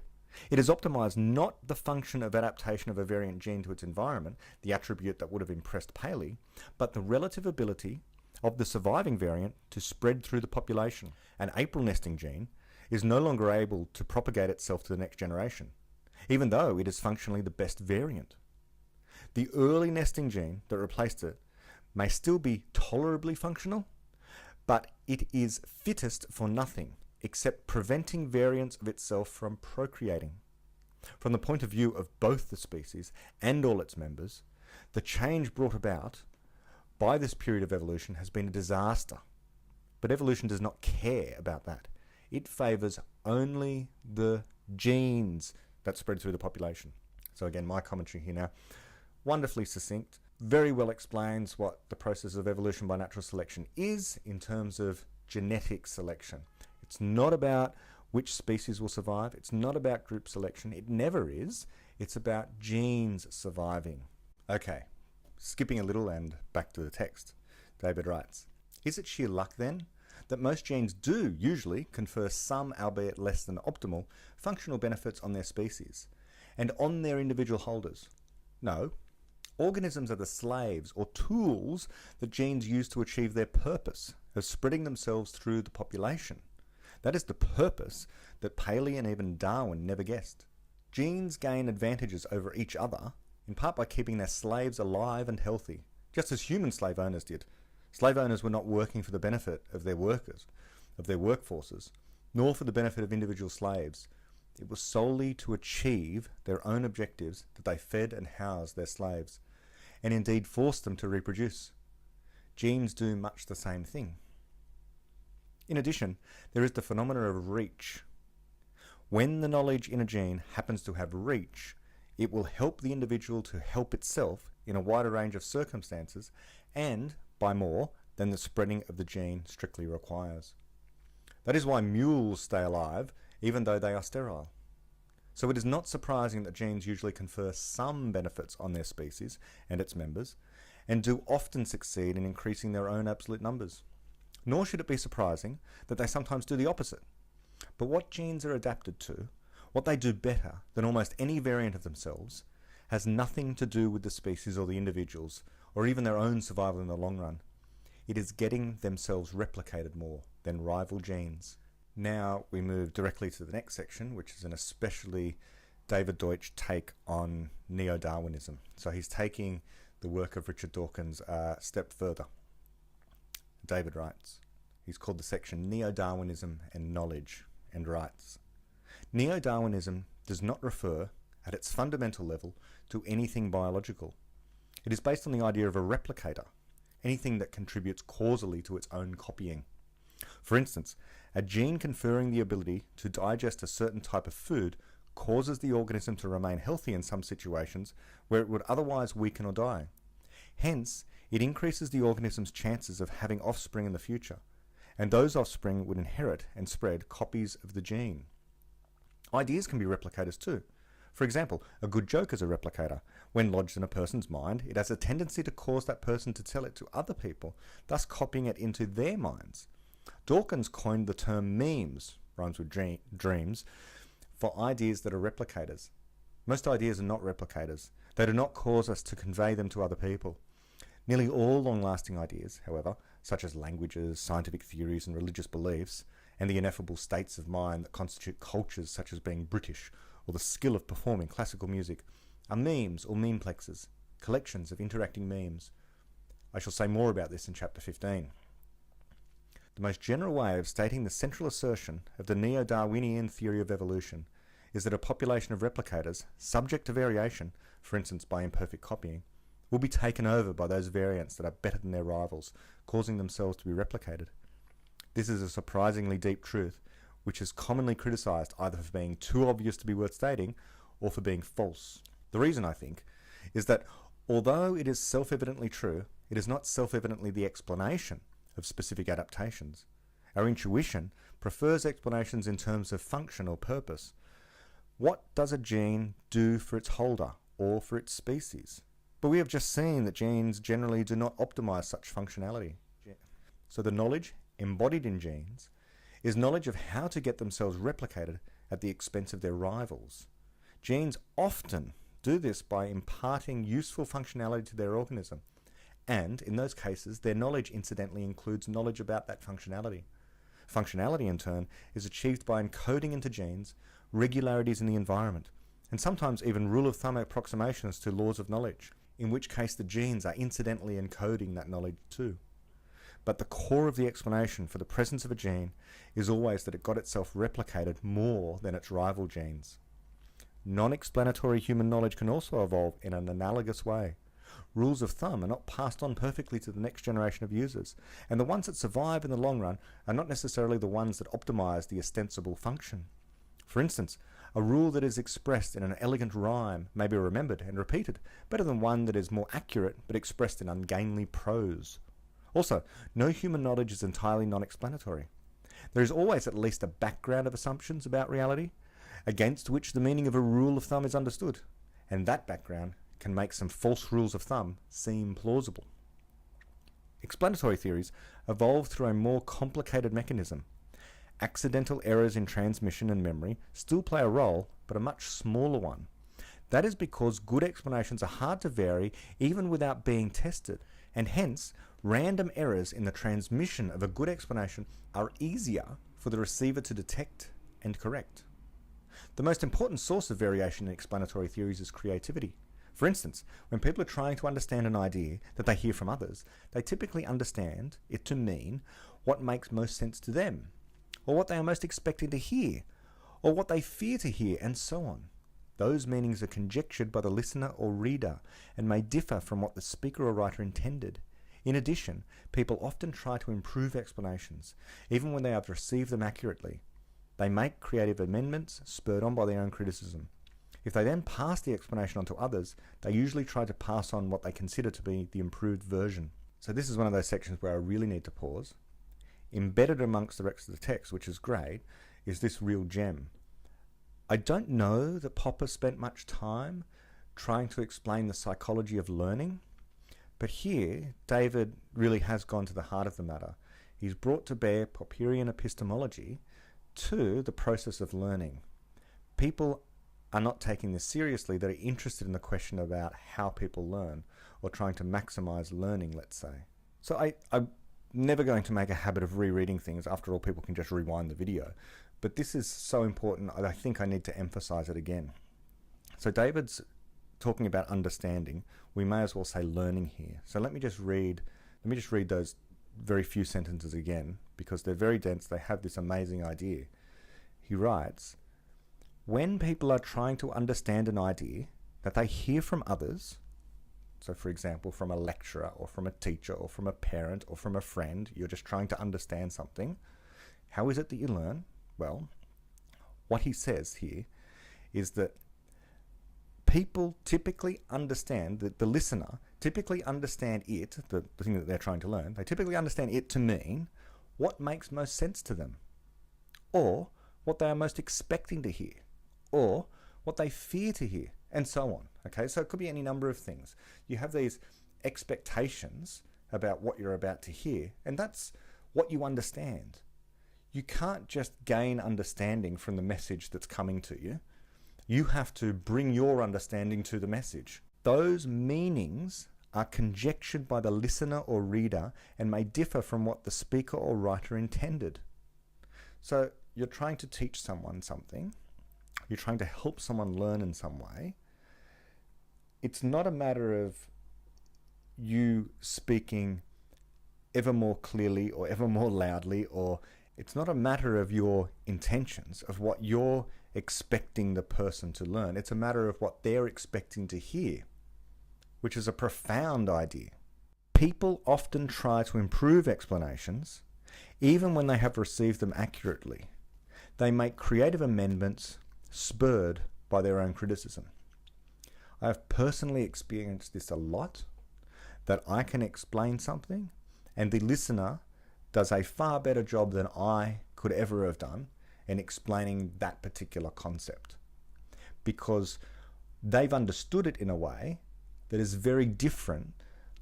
It has optimized not the function of adaptation of a variant gene to its environment, the attribute that would have impressed Paley, but the relative ability of the surviving variant to spread through the population. An April nesting gene is no longer able to propagate itself to the next generation, even though it is functionally the best variant. The early nesting gene that replaced it may still be tolerably functional, but it is fittest for nothing except preventing variants of itself from procreating. From the point of view of both the species and all its members, the change brought about by this period of evolution has been a disaster. But evolution does not care about that. It favours only the genes that spread through the population. So again, my commentary here now, wonderfully succinct, very well explains what the process of evolution by natural selection is in terms of genetic selection. It's not about which species will survive. It's not about group selection. It never is. It's about genes surviving. Okay, skipping a little and back to the text. David writes, is it sheer luck then that most genes do usually confer some, albeit less than optimal, functional benefits on their species and on their individual holders? No. Organisms are the slaves or tools that genes use to achieve their purpose of spreading themselves through the population. That is the purpose that Paley and even Darwin never guessed. Genes gain advantages over each other, in part by keeping their slaves alive and healthy, just as human slave owners did. Slave owners were not working for the benefit of their workers, of their workforces, nor for the benefit of individual slaves. It was solely to achieve their own objectives that they fed and housed their slaves, and indeed forced them to reproduce. Genes do much the same thing. In addition, there is the phenomena of reach. When the knowledge in a gene happens to have reach, it will help the individual to help itself in a wider range of circumstances and by more than the spreading of the gene strictly requires. That is why mules stay alive even though they are sterile. So it is not surprising that genes usually confer some benefits on their species and its members, and do often succeed in increasing their own absolute numbers. Nor should it be surprising that they sometimes do the opposite. But what genes are adapted to, what they do better than almost any variant of themselves, has nothing to do with the species or the individuals, or even their own survival in the long run. It is getting themselves replicated more than rival genes. Now we move directly to the next section, which is an especially David Deutsch take on neo-Darwinism. So he's taking the work of Richard Dawkins a step further. David writes, he's called the section Neo-Darwinism and Knowledge, and writes, Neo-Darwinism does not refer, at its fundamental level, to anything biological. It is based on the idea of a replicator, anything that contributes causally to its own copying. For instance, a gene conferring the ability to digest a certain type of food causes the organism to remain healthy in some situations where it would otherwise weaken or die. Hence, it increases the organism's chances of having offspring in the future, and those offspring would inherit and spread copies of the gene. Ideas can be replicators too. For example, a good joke is a replicator. When lodged in a person's mind, it has a tendency to cause that person to tell it to other people, thus copying it into their minds. Dawkins coined the term memes, rhymes with dreams, for ideas that are replicators. Most ideas are not replicators. They do not cause us to convey them to other people. Nearly all long-lasting ideas, however, such as languages, scientific theories, and religious beliefs, and the ineffable states of mind that constitute cultures such as being British or the skill of performing classical music, are memes or memeplexes, collections of interacting memes. I shall say more about this in chapter 15. The most general way of stating the central assertion of the neo-Darwinian theory of evolution is that a population of replicators, subject to variation, for instance by imperfect copying, will be taken over by those variants that are better than their rivals, causing themselves to be replicated. This is a surprisingly deep truth, which is commonly criticized either for being too obvious to be worth stating or for being false. The reason, I think, is that although it is self-evidently true, it is not self-evidently the explanation of specific adaptations. Our intuition prefers explanations in terms of function or purpose. What does a gene do for its holder or for its species? But we have just seen that genes generally do not optimize such functionality. So the knowledge embodied in genes is knowledge of how to get themselves replicated at the expense of their rivals. Genes often do this by imparting useful functionality to their organism, and in those cases their knowledge incidentally includes knowledge about that functionality. Functionality in turn is achieved by encoding into genes regularities in the environment, and sometimes even rule of thumb approximations to laws of knowledge, in which case the genes are incidentally encoding that knowledge too. But the core of the explanation for the presence of a gene is always that it got itself replicated more than its rival genes. Non-explanatory human knowledge can also evolve in an analogous way. Rules of thumb are not passed on perfectly to the next generation of users, and the ones that survive in the long run are not necessarily the ones that optimize the ostensible function. For instance, a rule that is expressed in an elegant rhyme may be remembered and repeated better than one that is more accurate but expressed in ungainly prose. Also, no human knowledge is entirely non-explanatory. There is always at least a background of assumptions about reality, against which the meaning of a rule of thumb is understood, and that background can make some false rules of thumb seem plausible. Explanatory theories evolve through a more complicated mechanism. Accidental errors in transmission and memory still play a role, but a much smaller one. That is because good explanations are hard to vary even without being tested, and hence random errors in the transmission of a good explanation are easier for the receiver to detect and correct. The most important source of variation in explanatory theories is creativity. For instance, when people are trying to understand an idea that they hear from others, they typically understand it to mean what makes most sense to them, or what they are most expecting to hear, or what they fear to hear, and so on. Those meanings are conjectured by the listener or reader and may differ from what the speaker or writer intended. In addition, people often try to improve explanations, even when they have received them accurately. They make creative amendments spurred on by their own criticism. If they then pass the explanation on to others, they usually try to pass on what they consider to be the improved version. So this is one of those sections where I really need to pause. Embedded amongst the rest of the text, which is great, is this real gem. I don't know that Popper spent much time trying to explain the psychology of learning, but here David really has gone to the heart of the matter. He's brought to bear Popperian epistemology to the process of learning. People are not taking this seriously that are interested in the question about how people learn or trying to maximize learning, let's say. So I'm never going to make a habit of rereading things. After all, people can just rewind the video. But this is so important, I think I need to emphasize it again. So David's talking about understanding. We may as well say learning here. So let me just read those very few sentences again, because they're very dense. They have this amazing idea. He writes, when people are trying to understand an idea that they hear from others, so for example, from a lecturer or from a teacher or from a parent or from a friend, you're just trying to understand something. How is it that you learn? Well, what he says here is that people typically understand, that the listener typically understand it, the thing that they're trying to learn, they typically understand it to mean what makes most sense to them, or what they are most expecting to hear, or what they fear to hear, and so on. Okay, so it could be any number of things. You have these expectations about what you're about to hear, and that's what you understand. You can't just gain understanding from the message that's coming to you. You have to bring your understanding to the message. Those meanings are conjectured by the listener or reader and may differ from what the speaker or writer intended. So you're trying to teach someone something. You're trying to help someone learn in some way. It's not a matter of you speaking ever more clearly or ever more loudly, or it's not a matter of your intentions, of what you're expecting the person to learn. It's a matter of what they're expecting to hear, which is a profound idea. People often try to improve explanations, even when they have received them accurately. They make creative amendments spurred by their own criticism. I have personally experienced this a lot, that I can explain something and the listener does a far better job than I could ever have done in explaining that particular concept, because they've understood it in a way that is very different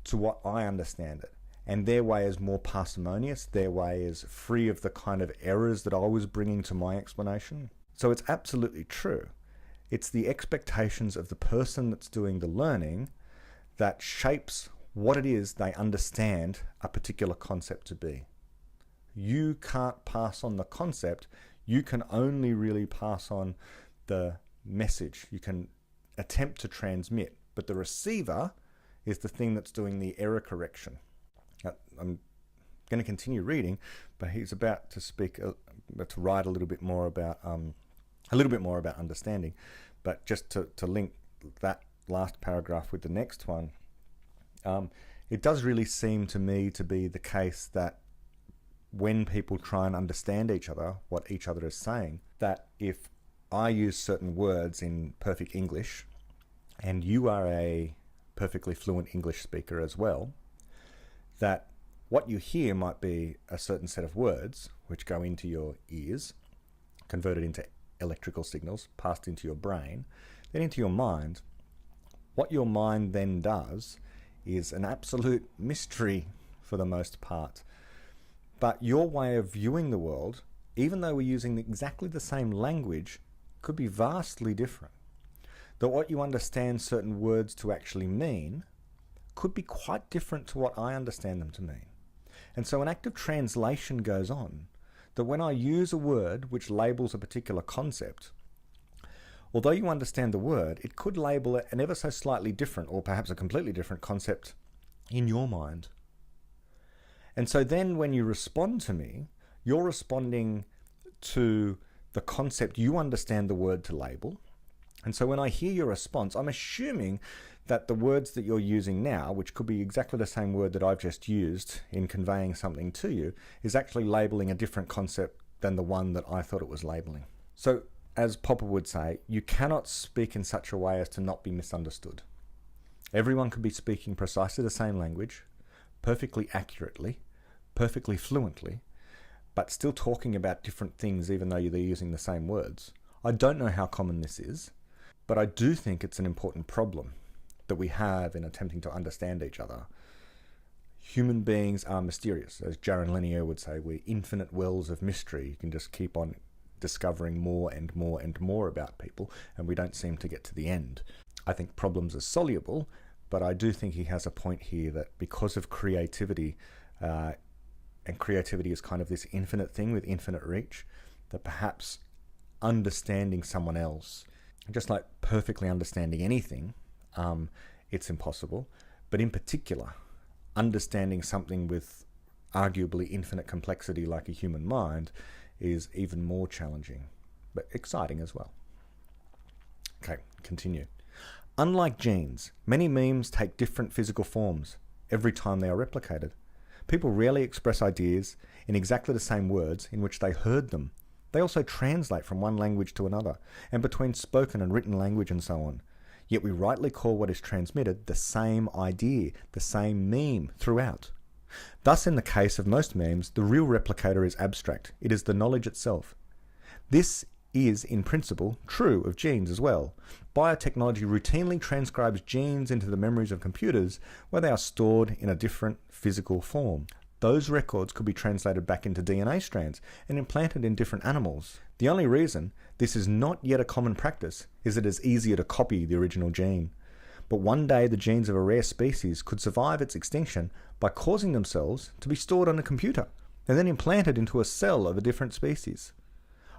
to what I understand it. And their way is more parsimonious, their way is free of the kind of errors that I was bringing to my explanation. So it's absolutely true. It's the expectations of the person that's doing the learning that shapes what it is they understand a particular concept to be. You can't pass on the concept, you can only really pass on the message. You can attempt to transmit, but the receiver is the thing that's doing the error correction. I'm going to continue reading, but he's about to to write a little bit more about understanding. But just to link that last paragraph with the next one, it does really seem to me to be the case that when people try and understand each other, what each other is saying, that if I use certain words in perfect English and you are a perfectly fluent English speaker as well, that what you hear might be a certain set of words which go into your ears, converted into electrical signals, passed into your brain, then into your mind. What your mind then does is an absolute mystery for the most part. But your way of viewing the world, even though we're using exactly the same language, could be vastly different. That what you understand certain words to actually mean could be quite different to what I understand them to mean. And so an act of translation goes on, that when I use a word which labels a particular concept, although you understand the word, it could label it an ever so slightly different, or perhaps a completely different concept in your mind. And so then when you respond to me, you're responding to the concept you understand the word to label. And so when I hear your response, I'm assuming that the words that you're using now, which could be exactly the same word that I've just used in conveying something to you, is actually labeling a different concept than the one that I thought it was labeling. So, as Popper would say, you cannot speak in such a way as to not be misunderstood. Everyone could be speaking precisely the same language, perfectly accurately, perfectly fluently, but still talking about different things even though they're using the same words. I don't know how common this is, but I do think it's an important problem that we have in attempting to understand each other. Human beings are mysterious. As Jaron Lanier would say, we're infinite wells of mystery. You can just keep on discovering more and more and more about people, and we don't seem to get to the end. I think problems are soluble, but I do think he has a point here that because of creativity, and creativity is kind of this infinite thing with infinite reach, that perhaps understanding someone else, just like perfectly understanding anything, it's impossible. But in particular, understanding something with arguably infinite complexity like a human mind is even more challenging, but exciting as well. Okay, continue. Unlike genes, many memes take different physical forms every time they are replicated. People rarely express ideas in exactly the same words in which they heard them. They also translate from one language to another, and between spoken and written language and so on. Yet we rightly call what is transmitted the same idea, the same meme throughout. Thus, in the case of most memes, the real replicator is abstract. It is the knowledge itself. This is, in principle, true of genes as well. Biotechnology routinely transcribes genes into the memories of computers where they are stored in a different physical form. Those records could be translated back into DNA strands and implanted in different animals. The only reason this is not yet a common practice is that it is easier to copy the original gene. But one day the genes of a rare species could survive its extinction by causing themselves to be stored on a computer and then implanted into a cell of a different species.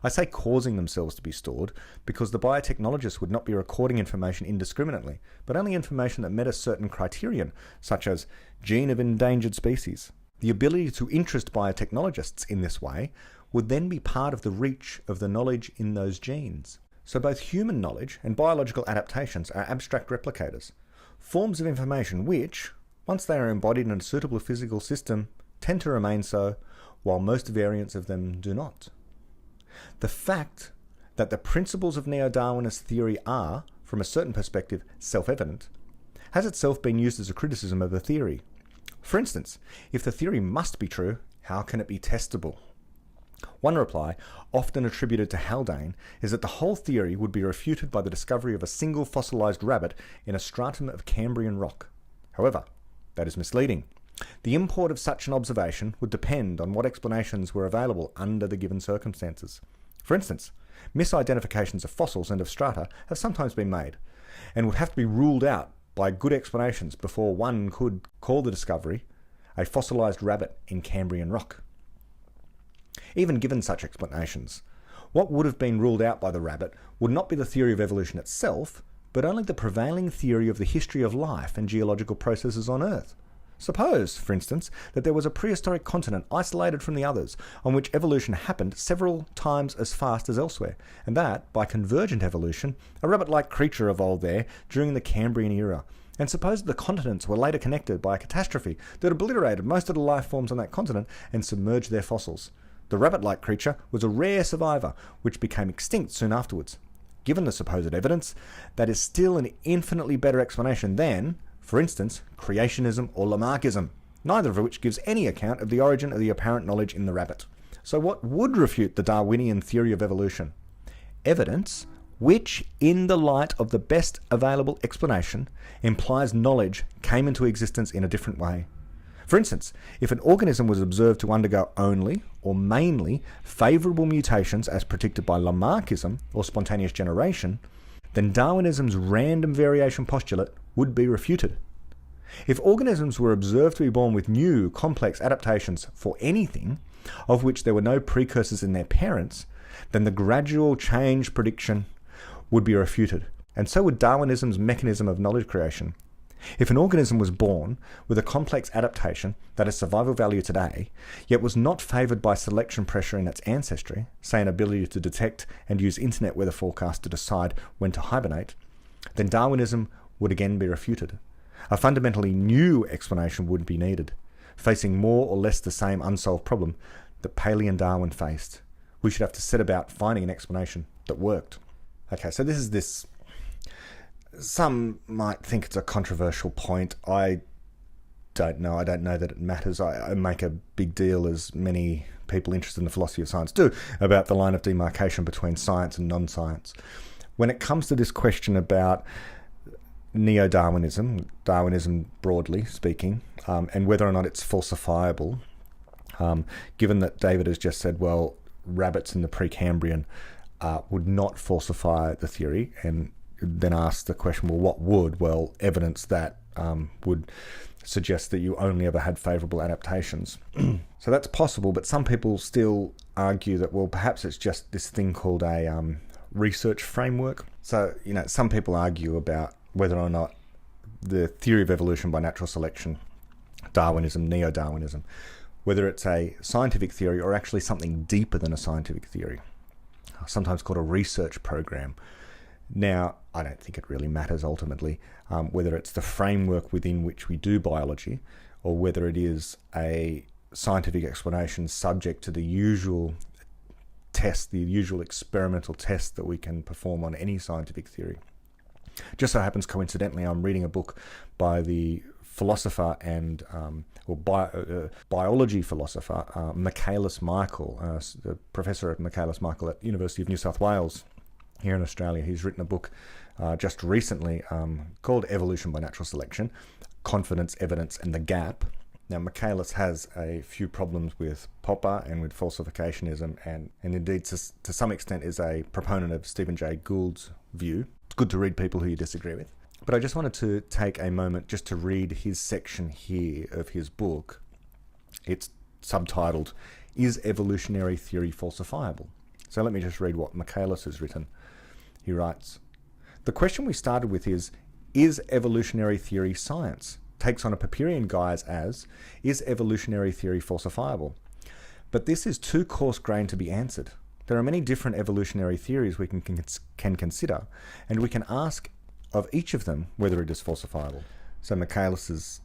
I say causing themselves to be stored because the biotechnologists would not be recording information indiscriminately, but only information that met a certain criterion, such as gene of endangered species. The ability to interest biotechnologists in this way would then be part of the reach of the knowledge in those genes. So both human knowledge and biological adaptations are abstract replicators, forms of information which, once they are embodied in a suitable physical system, tend to remain so, while most variants of them do not. The fact that the principles of neo-Darwinist theory are, from a certain perspective, self-evident, has itself been used as a criticism of the theory. For instance, if the theory must be true, how can it be testable? One reply, often attributed to Haldane, is that the whole theory would be refuted by the discovery of a single fossilized rabbit in a stratum of Cambrian rock. However, that is misleading. The import of such an observation would depend on what explanations were available under the given circumstances. For instance, misidentifications of fossils and of strata have sometimes been made, and would have to be ruled out by good explanations before one could call the discovery a fossilized rabbit in Cambrian rock. Even given such explanations, what would have been ruled out by the rabbit would not be the theory of evolution itself, but only the prevailing theory of the history of life and geological processes on Earth. Suppose, for instance, that there was a prehistoric continent isolated from the others, on which evolution happened several times as fast as elsewhere, and that, by convergent evolution, a rabbit-like creature evolved there during the Cambrian era. And suppose that the continents were later connected by a catastrophe that obliterated most of the life forms on that continent and submerged their fossils. The rabbit-like creature was a rare survivor, which became extinct soon afterwards. Given the supposed evidence, that is still an infinitely better explanation than, for instance, creationism or Lamarckism, neither of which gives any account of the origin of the apparent knowledge in the rabbit. So what would refute the Darwinian theory of evolution? Evidence which, in the light of the best available explanation, implies knowledge came into existence in a different way. For instance, if an organism was observed to undergo only or mainly favourable mutations as predicted by Lamarckism or spontaneous generation, then Darwinism's random variation postulate would be refuted. If organisms were observed to be born with new, complex adaptations for anything, of which there were no precursors in their parents, then the gradual change prediction would be refuted, and so would Darwinism's mechanism of knowledge creation. If an organism was born with a complex adaptation that has survival value today, yet was not favoured by selection pressure in its ancestry, say an ability to detect and use internet weather forecasts to decide when to hibernate, then Darwinism would again be refuted. A fundamentally new explanation would be needed, facing more or less the same unsolved problem that Paley and Darwin faced. We should have to set about finding an explanation that worked. Okay, so this is some might think it's a controversial point. I don't know. I don't know that it matters. I make a big deal, as many people interested in the philosophy of science do, about the line of demarcation between science and non-science. When it comes to this question about neo-Darwinism, Darwinism broadly speaking, and whether or not it's falsifiable, given that David has just said, well, rabbits in the Precambrian would not falsify the theory, and then asked the question, well, what would? Well, evidence that would suggest that you only ever had favourable adaptations. So that's possible, but some people still argue that, well, perhaps it's just this thing called a research framework. So, some people argue about whether or not the theory of evolution by natural selection, Darwinism, neo-Darwinism, whether it's a scientific theory or actually something deeper than a scientific theory, sometimes called a research program. Now, I don't think it really matters ultimately whether it's the framework within which we do biology or whether it is a scientific explanation subject to the usual test, the usual experimental test that we can perform on any scientific theory. Just so happens, coincidentally, I'm reading a book by the philosopher and biology philosopher Michaelis Michael, the professor at Michaelis Michael at University of New South Wales here in Australia. He's written a book just recently called Evolution by Natural Selection, Confidence, Evidence and the Gap. Now, Michaelis has a few problems with Popper and with falsificationism, and indeed to some extent is a proponent of Stephen Jay Gould's view. It's good to read people who you disagree with. But I just wanted to take a moment just to read his section here of his book. It's subtitled, Is Evolutionary Theory Falsifiable? So let me just read what Michaelis has written. He writes, the question we started with is evolutionary theory science? Takes on a Popperian guise as, is evolutionary theory falsifiable? But this is too coarse-grained to be answered. There are many different evolutionary theories we can consider, and we can ask of each of them whether it is falsifiable. So Michaelis's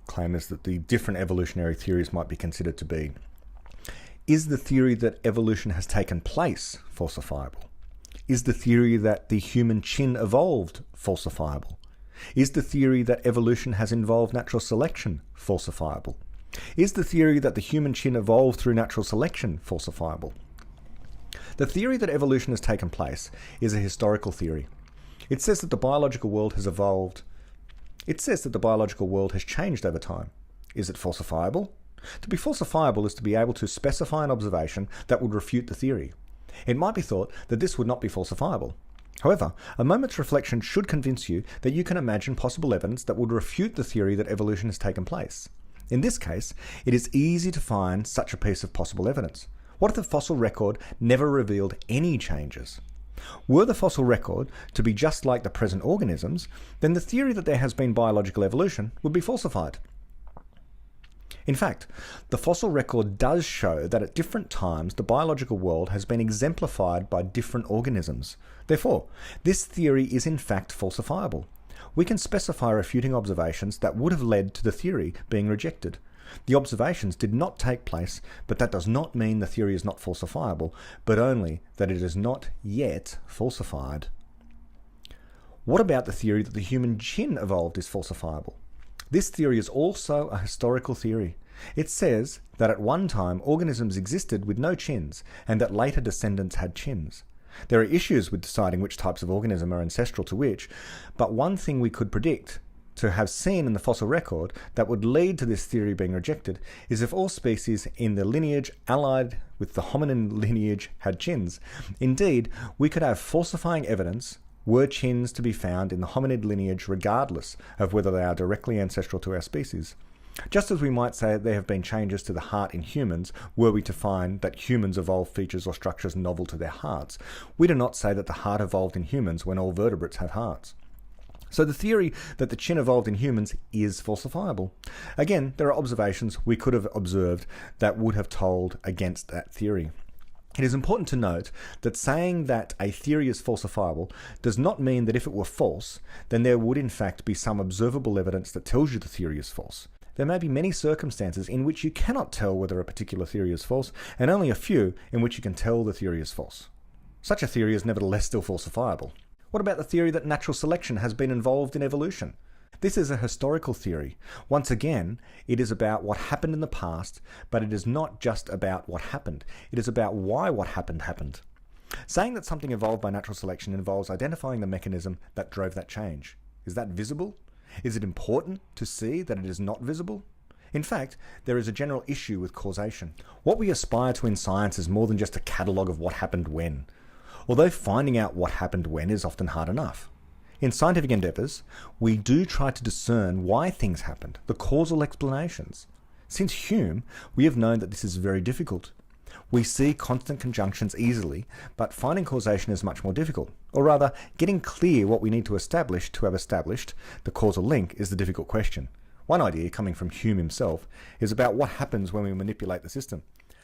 claim is that the different evolutionary theories might be considered to be, is the theory that evolution has taken place falsifiable? Is the theory that the human chin evolved falsifiable? Is the theory that evolution has involved natural selection falsifiable? Is the theory that the human chin evolved through natural selection falsifiable? The theory that evolution has taken place is a historical theory. It says that the biological world has evolved. It says that the biological world has changed over time. Is it falsifiable? To be falsifiable is to be able to specify an observation that would refute the theory. It might be thought that this would not be falsifiable. However, a moment's reflection should convince you that you can imagine possible evidence that would refute the theory that evolution has taken place. In this case, it is easy to find such a piece of possible evidence. What if the fossil record never revealed any changes? Were the fossil record to be just like the present organisms, then the theory that there has been biological evolution would be falsified. In fact, the fossil record does show that at different times the biological world has been exemplified by different organisms. Therefore, this theory is in fact falsifiable. We can specify refuting observations that would have led to the theory being rejected. The observations did not take place, but that does not mean the theory is not falsifiable, but only that it is not yet falsified. What about the theory that the human chin evolved is falsifiable? This theory is also a historical theory. It says that at one time organisms existed with no chins, and that later descendants had chins. There are issues with deciding which types of organism are ancestral to which, but one thing we could predict to have seen in the fossil record that would lead to this theory being rejected is if all species in the lineage allied with the hominin lineage had chins. Indeed, we could have falsifying evidence were chins to be found in the hominid lineage regardless of whether they are directly ancestral to our species. Just as we might say there have been changes to the heart in humans were we to find that humans evolved features or structures novel to their hearts, we do not say that the heart evolved in humans when all vertebrates have hearts. So the theory that the chin evolved in humans is falsifiable. Again, there are observations we could have observed that would have told against that theory. It is important to note that saying that a theory is falsifiable does not mean that if it were false, then there would in fact be some observable evidence that tells you the theory is false. There may be many circumstances in which you cannot tell whether a particular theory is false, and only a few in which you can tell the theory is false. Such a theory is nevertheless still falsifiable. What about the theory that natural selection has been involved in evolution? This is a historical theory. Once again, it is about what happened in the past, but it is not just about what happened. It is about why what happened happened. Saying that something evolved by natural selection involves identifying the mechanism that drove that change. Is that visible? Is it important to see that it is not visible? In fact, there is a general issue with causation. What we aspire to in science is more than just a catalogue of what happened when. Although finding out what happened when is often hard enough. In scientific endeavours, we do try to discern why things happened, the causal explanations. Since Hume, we have known that this is very difficult. We see constant conjunctions easily, but finding causation is much more difficult. Or rather, getting clear what we need to have established the causal link is the difficult question. One idea, coming from Hume himself, is about what happens when we manipulate the system.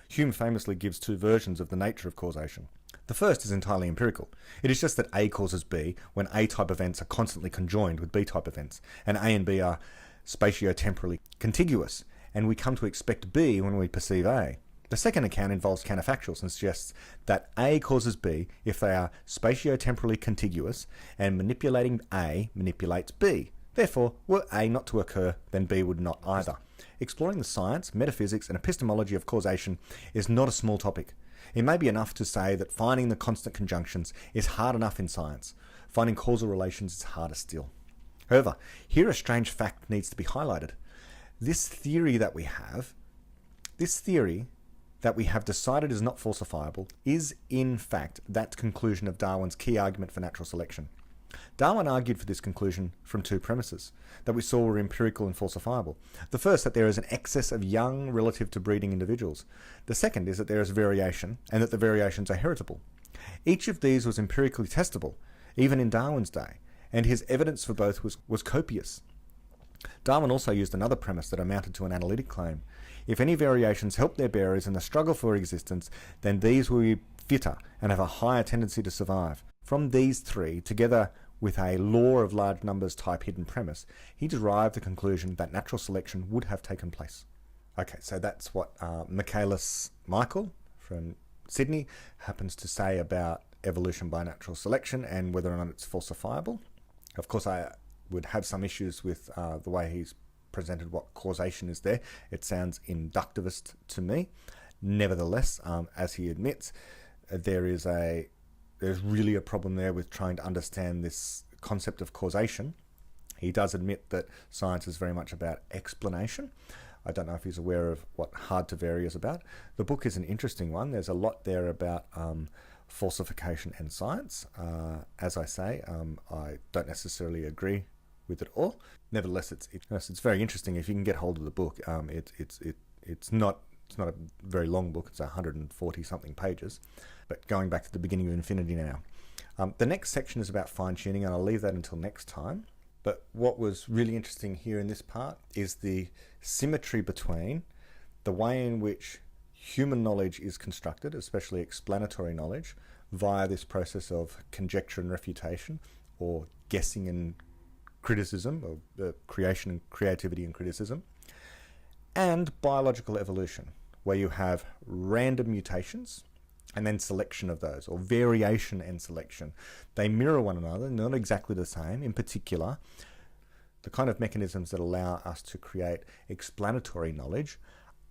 Hume famously gives two versions of the nature of causation. The first is entirely empirical. It is just that A causes B when A-type events are constantly conjoined with B-type events, and A and B are spatio-temporally contiguous, and we come to expect B when we perceive A. The second account involves counterfactuals and suggests that A causes B if they are spatio-temporally contiguous, and manipulating A manipulates B. Therefore, were A not to occur, then B would not either. Exploring the science, metaphysics, and epistemology of causation is not a small topic. It may be enough to say that finding the constant conjunctions is hard enough in science. Finding causal relations is harder still. However, here a strange fact needs to be highlighted. This theory that we have decided is not falsifiable is, in fact, that conclusion of Darwin's key argument for natural selection. Darwin argued for this conclusion from two premises that we saw were empirical and falsifiable. The first, that there is an excess of young relative to breeding individuals. The second is that there is variation and that the variations are heritable. Each of these was empirically testable, even in Darwin's day, and his evidence for both was copious. Darwin also used another premise that amounted to an analytic claim. If any variations help their bearers in the struggle for existence, then these will be fitter and have a higher tendency to survive. From these three, together with a law of large numbers type hidden premise, he derived the conclusion that natural selection would have taken place. Okay, so that's what Michaelis Michael from Sydney happens to say about evolution by natural selection and whether or not it's falsifiable. Of course, I would have some issues with the way he's presented what causation is there. It sounds inductivist to me. Nevertheless, as he admits, there's really a problem there with trying to understand this concept of causation. He does admit that science is very much about explanation. I don't know if he's aware of what hard to vary is about. The book is an interesting one. There's a lot there about falsification and science. As I say, I don't necessarily agree with it all. Nevertheless, it's very interesting. If you can get hold of the book, it's not a very long book. It's 140 something pages. But going back to the beginning of Infinity now. The next section is about fine-tuning, and I'll leave that until next time. But what was really interesting here in this part is the symmetry between the way in which human knowledge is constructed, especially explanatory knowledge, via this process of conjecture and refutation, or guessing and criticism, or creation and creativity and criticism, and biological evolution, where you have random mutations and then selection of those, or variation and selection. They mirror one another, not exactly the same. In particular, the kind of mechanisms that allow us to create explanatory knowledge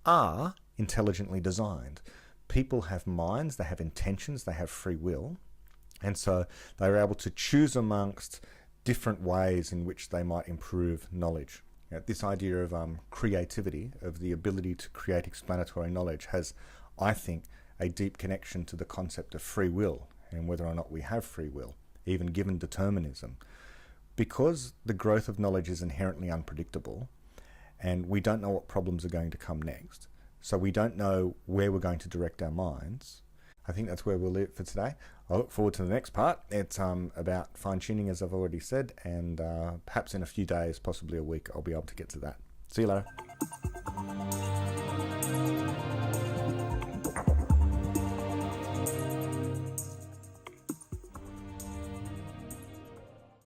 are intelligently designed. People have minds, they have intentions, they have free will, and so they're able to choose amongst different ways in which they might improve knowledge. This idea of creativity, of the ability to create explanatory knowledge, has, I think, a deep connection to the concept of free will and whether or not we have free will, even given determinism. Because the growth of knowledge is inherently unpredictable and we don't know what problems are going to come next, so we don't know where we're going to direct our minds, I think that's where we'll leave it for today. I look forward to the next part. It's about fine-tuning, as I've already said, and perhaps in a few days, possibly a week, I'll be able to get to that. See you later.